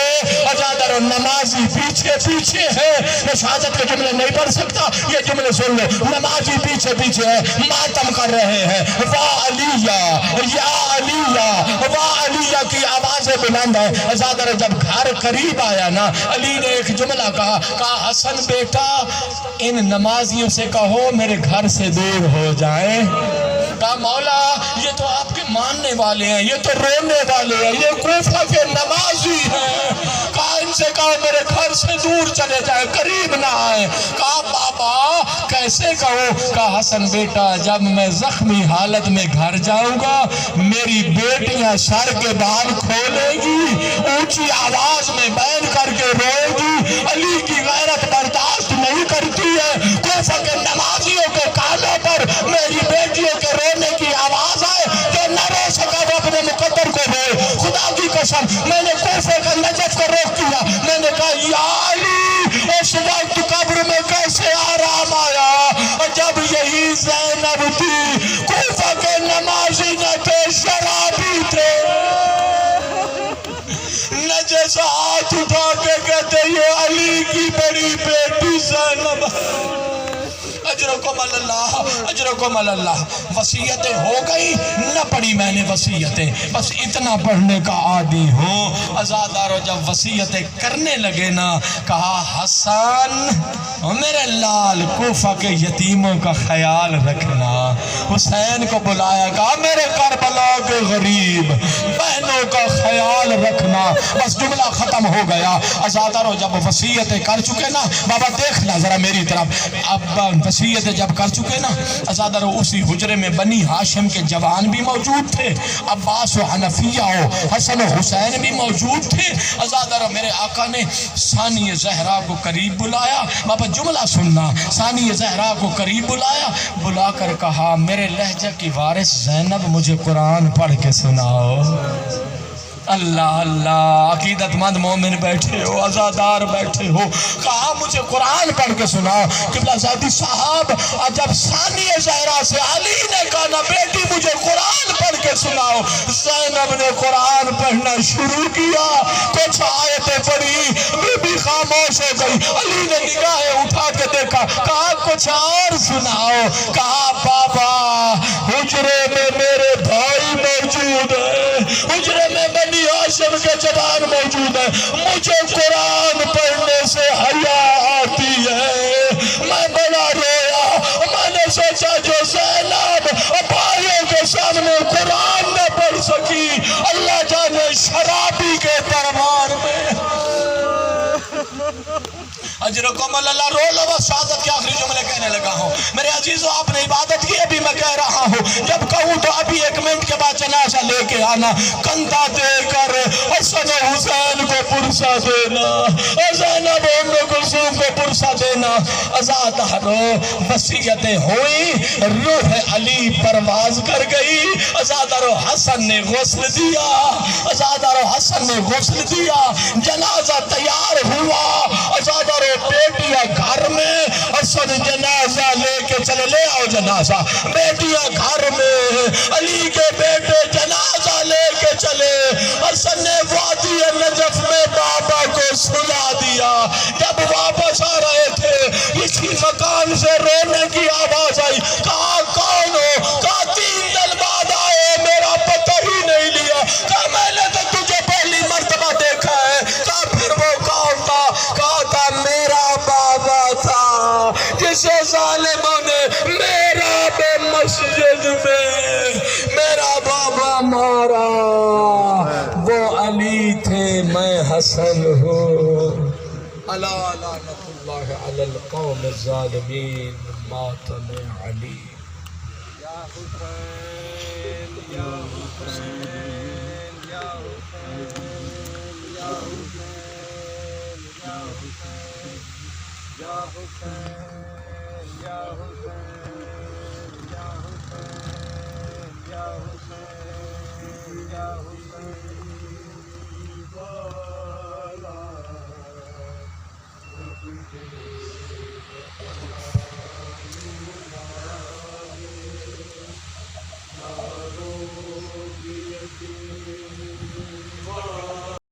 ازادر و نمازی پیچھے پیچھے ہے۔ میں شہادت کے جملے نہیں پڑھ سکتا، یہ جملے سن لے، نمازی پیچھے پیچھے ہے، ماتم کر رہے ہیں، واہ علیہ یا علیہ واہ علیہ کی آوازیں بلند ہے۔ ازادر جب گھر قریب آیا نا، علی نے ایک جملہ کہا حسن بیٹا ان نمازیوں سے کہو میرے گھر سے دور ہو جائیں۔ کہا مولا یہ تو آپ کے ماننے والے ہیں، یہ تو رونے والے ہیں، یہ کوفہ کے نمازی ہیں، کہا ان سے کہو میرے گھر سے دور چلے جائیں، قریب نہ آئیں۔ کہا بابا کیسے کہو؟ کہا حسن بیٹا جب میں زخمی حالت میں گھر جاؤں گا میری بیٹیاں سر کے بال کھولے گی، اونچی آواز میں بین کر کے روئے گی، علی کی غیرت برداشت نہیں کرتی ہے، کوفہ کے نمازیوں کے کانوں پر میری بیٹیوں کے رونے کی آواز آئے کہ نہ رو سکا وہ اپنے مقدر کو روئے۔ خدا کی قسم میں نے کوفے کا نجف کو روک دیا، میں نے کہا یا علی اس وقت قبر میں کیسے آرام آیا جب یہی زینب تھی، کوفہ کے نمازی نہ تھے شرابی تھے، یہ علی کی بڑی بیٹی زینب اجرکم اللہ اجرکم اللہ. وصیتیں ہو گئی نہ پڑھی میں نے وصیتیں، بس اتنا پڑھنے کا عادی ہوں. عزادارو جب وصیتیں کرنے لگے نا، کہا حسن میرے لال کوفہ کے یتیموں کا خیال رکھنا. حسین کو بلایا، کہا میرے کربلا کے غریب بہنوں کا خیال رکھنا. بس جملہ ختم ہو گیا. عزادارو جب وصیتیں کر چکے نا، بابا دیکھنا ذرا میری طرف، اب وصیتیں جب کر چکے نا، عزادارو اسی حجرے میں بنی ہاشم کے جوان بھی موجود تھے، عباس و حنفیہ و حسن و حسین بھی موجود تھے. عزادارو میرے آقا نے ثانی زہرا کو قریب بلایا. بابا جملہ سننا، ثانی زہرا کو قریب بلایا، بلا کر کہا میرے لہجہ کی وارث زینب مجھے قرآن پڑھ کے سناؤ. اللہ اللہ، عقیدت مند مومن بیٹھے ہو، عزادار بیٹھے ہو، کہا مجھے قرآن پڑھ کے سناؤ. قبلہ زادی صاحب جب ثانی زہرا سے علی نے کہا نا بیٹی مجھے قرآن پڑھ کے سناؤ، زینب نے قرآن پڑھنا شروع کیا. کچھ آیتیں پڑھی، بی بی خاموش ہو گئی. علی نے نگاہیں اٹھا کے دیکھا، کہا کچھ اور سناؤ. کہا بابا حجرے میں میرے بھائی موجود ہیں، حجرے میں بنی ہاشم کے جوان موجود ہیں، مجھے قرآن پڑھنے سے حیا آتی ہے. میں بڑا رویا، میں نے سوچا جو زینب بھائیوں کے سامنے قرآن نہ پڑھ سکی، اللہ جانے شرابی کے دربار میں. اجرکم اللہ. رو لو شہادت کے آخری جملے کہنے لگا ہوں. میرے عزیزو آپ نے عبادت کی، ابھی میں کہہ رہا ہوں، جب کہوں تو ابھی 1 منٹ کے بعد جنازہ لے کے آنا، کندھا دے کر حسن و حسین کو پرسہ دینا، زینب ام کلثوم کو پرسہ دینا. عزادارو وصیتیں ہوئی، روح علی پرواز کر گئی. عزادارو حسن نے غسل دیا، عزادارو حسن نے غسل دیا، جنازہ تیار ہوا. عزادارو بیٹیاں گھر میں، حسن جنازہ لے کے چلے، لے آؤ جنازہ. بیٹیاں گھر میں، علی کے بیٹے جنازہ لے کے چلے. حسن نے وادی نجف میں بابا کو سلا دیا. جب واپس آ رہے تھے اسی مکان سے رونے کی آواز آئی. کہا کون ہو؟ کہا 3 دن بعد آئے، میرا پتہ ہی نہیں لیا. کہا میں نے تو تجھے پہلی مرتبہ دیکھا ہے. کہا پھر وہ کون تھا؟ کہا تھا میرا بابا تھا جسے ظالموں نے میرا بے مسجد میں میرا بابا مارا. وہ علی تھے، میں حسن ہوں. الا لعنت اللہ علی القوم الظالمین. ماتم علی. یا حسین یا حسین یا حسین یا حسین یا حسین یا حسین یا حسین یا حسین یا حسین یا حسین.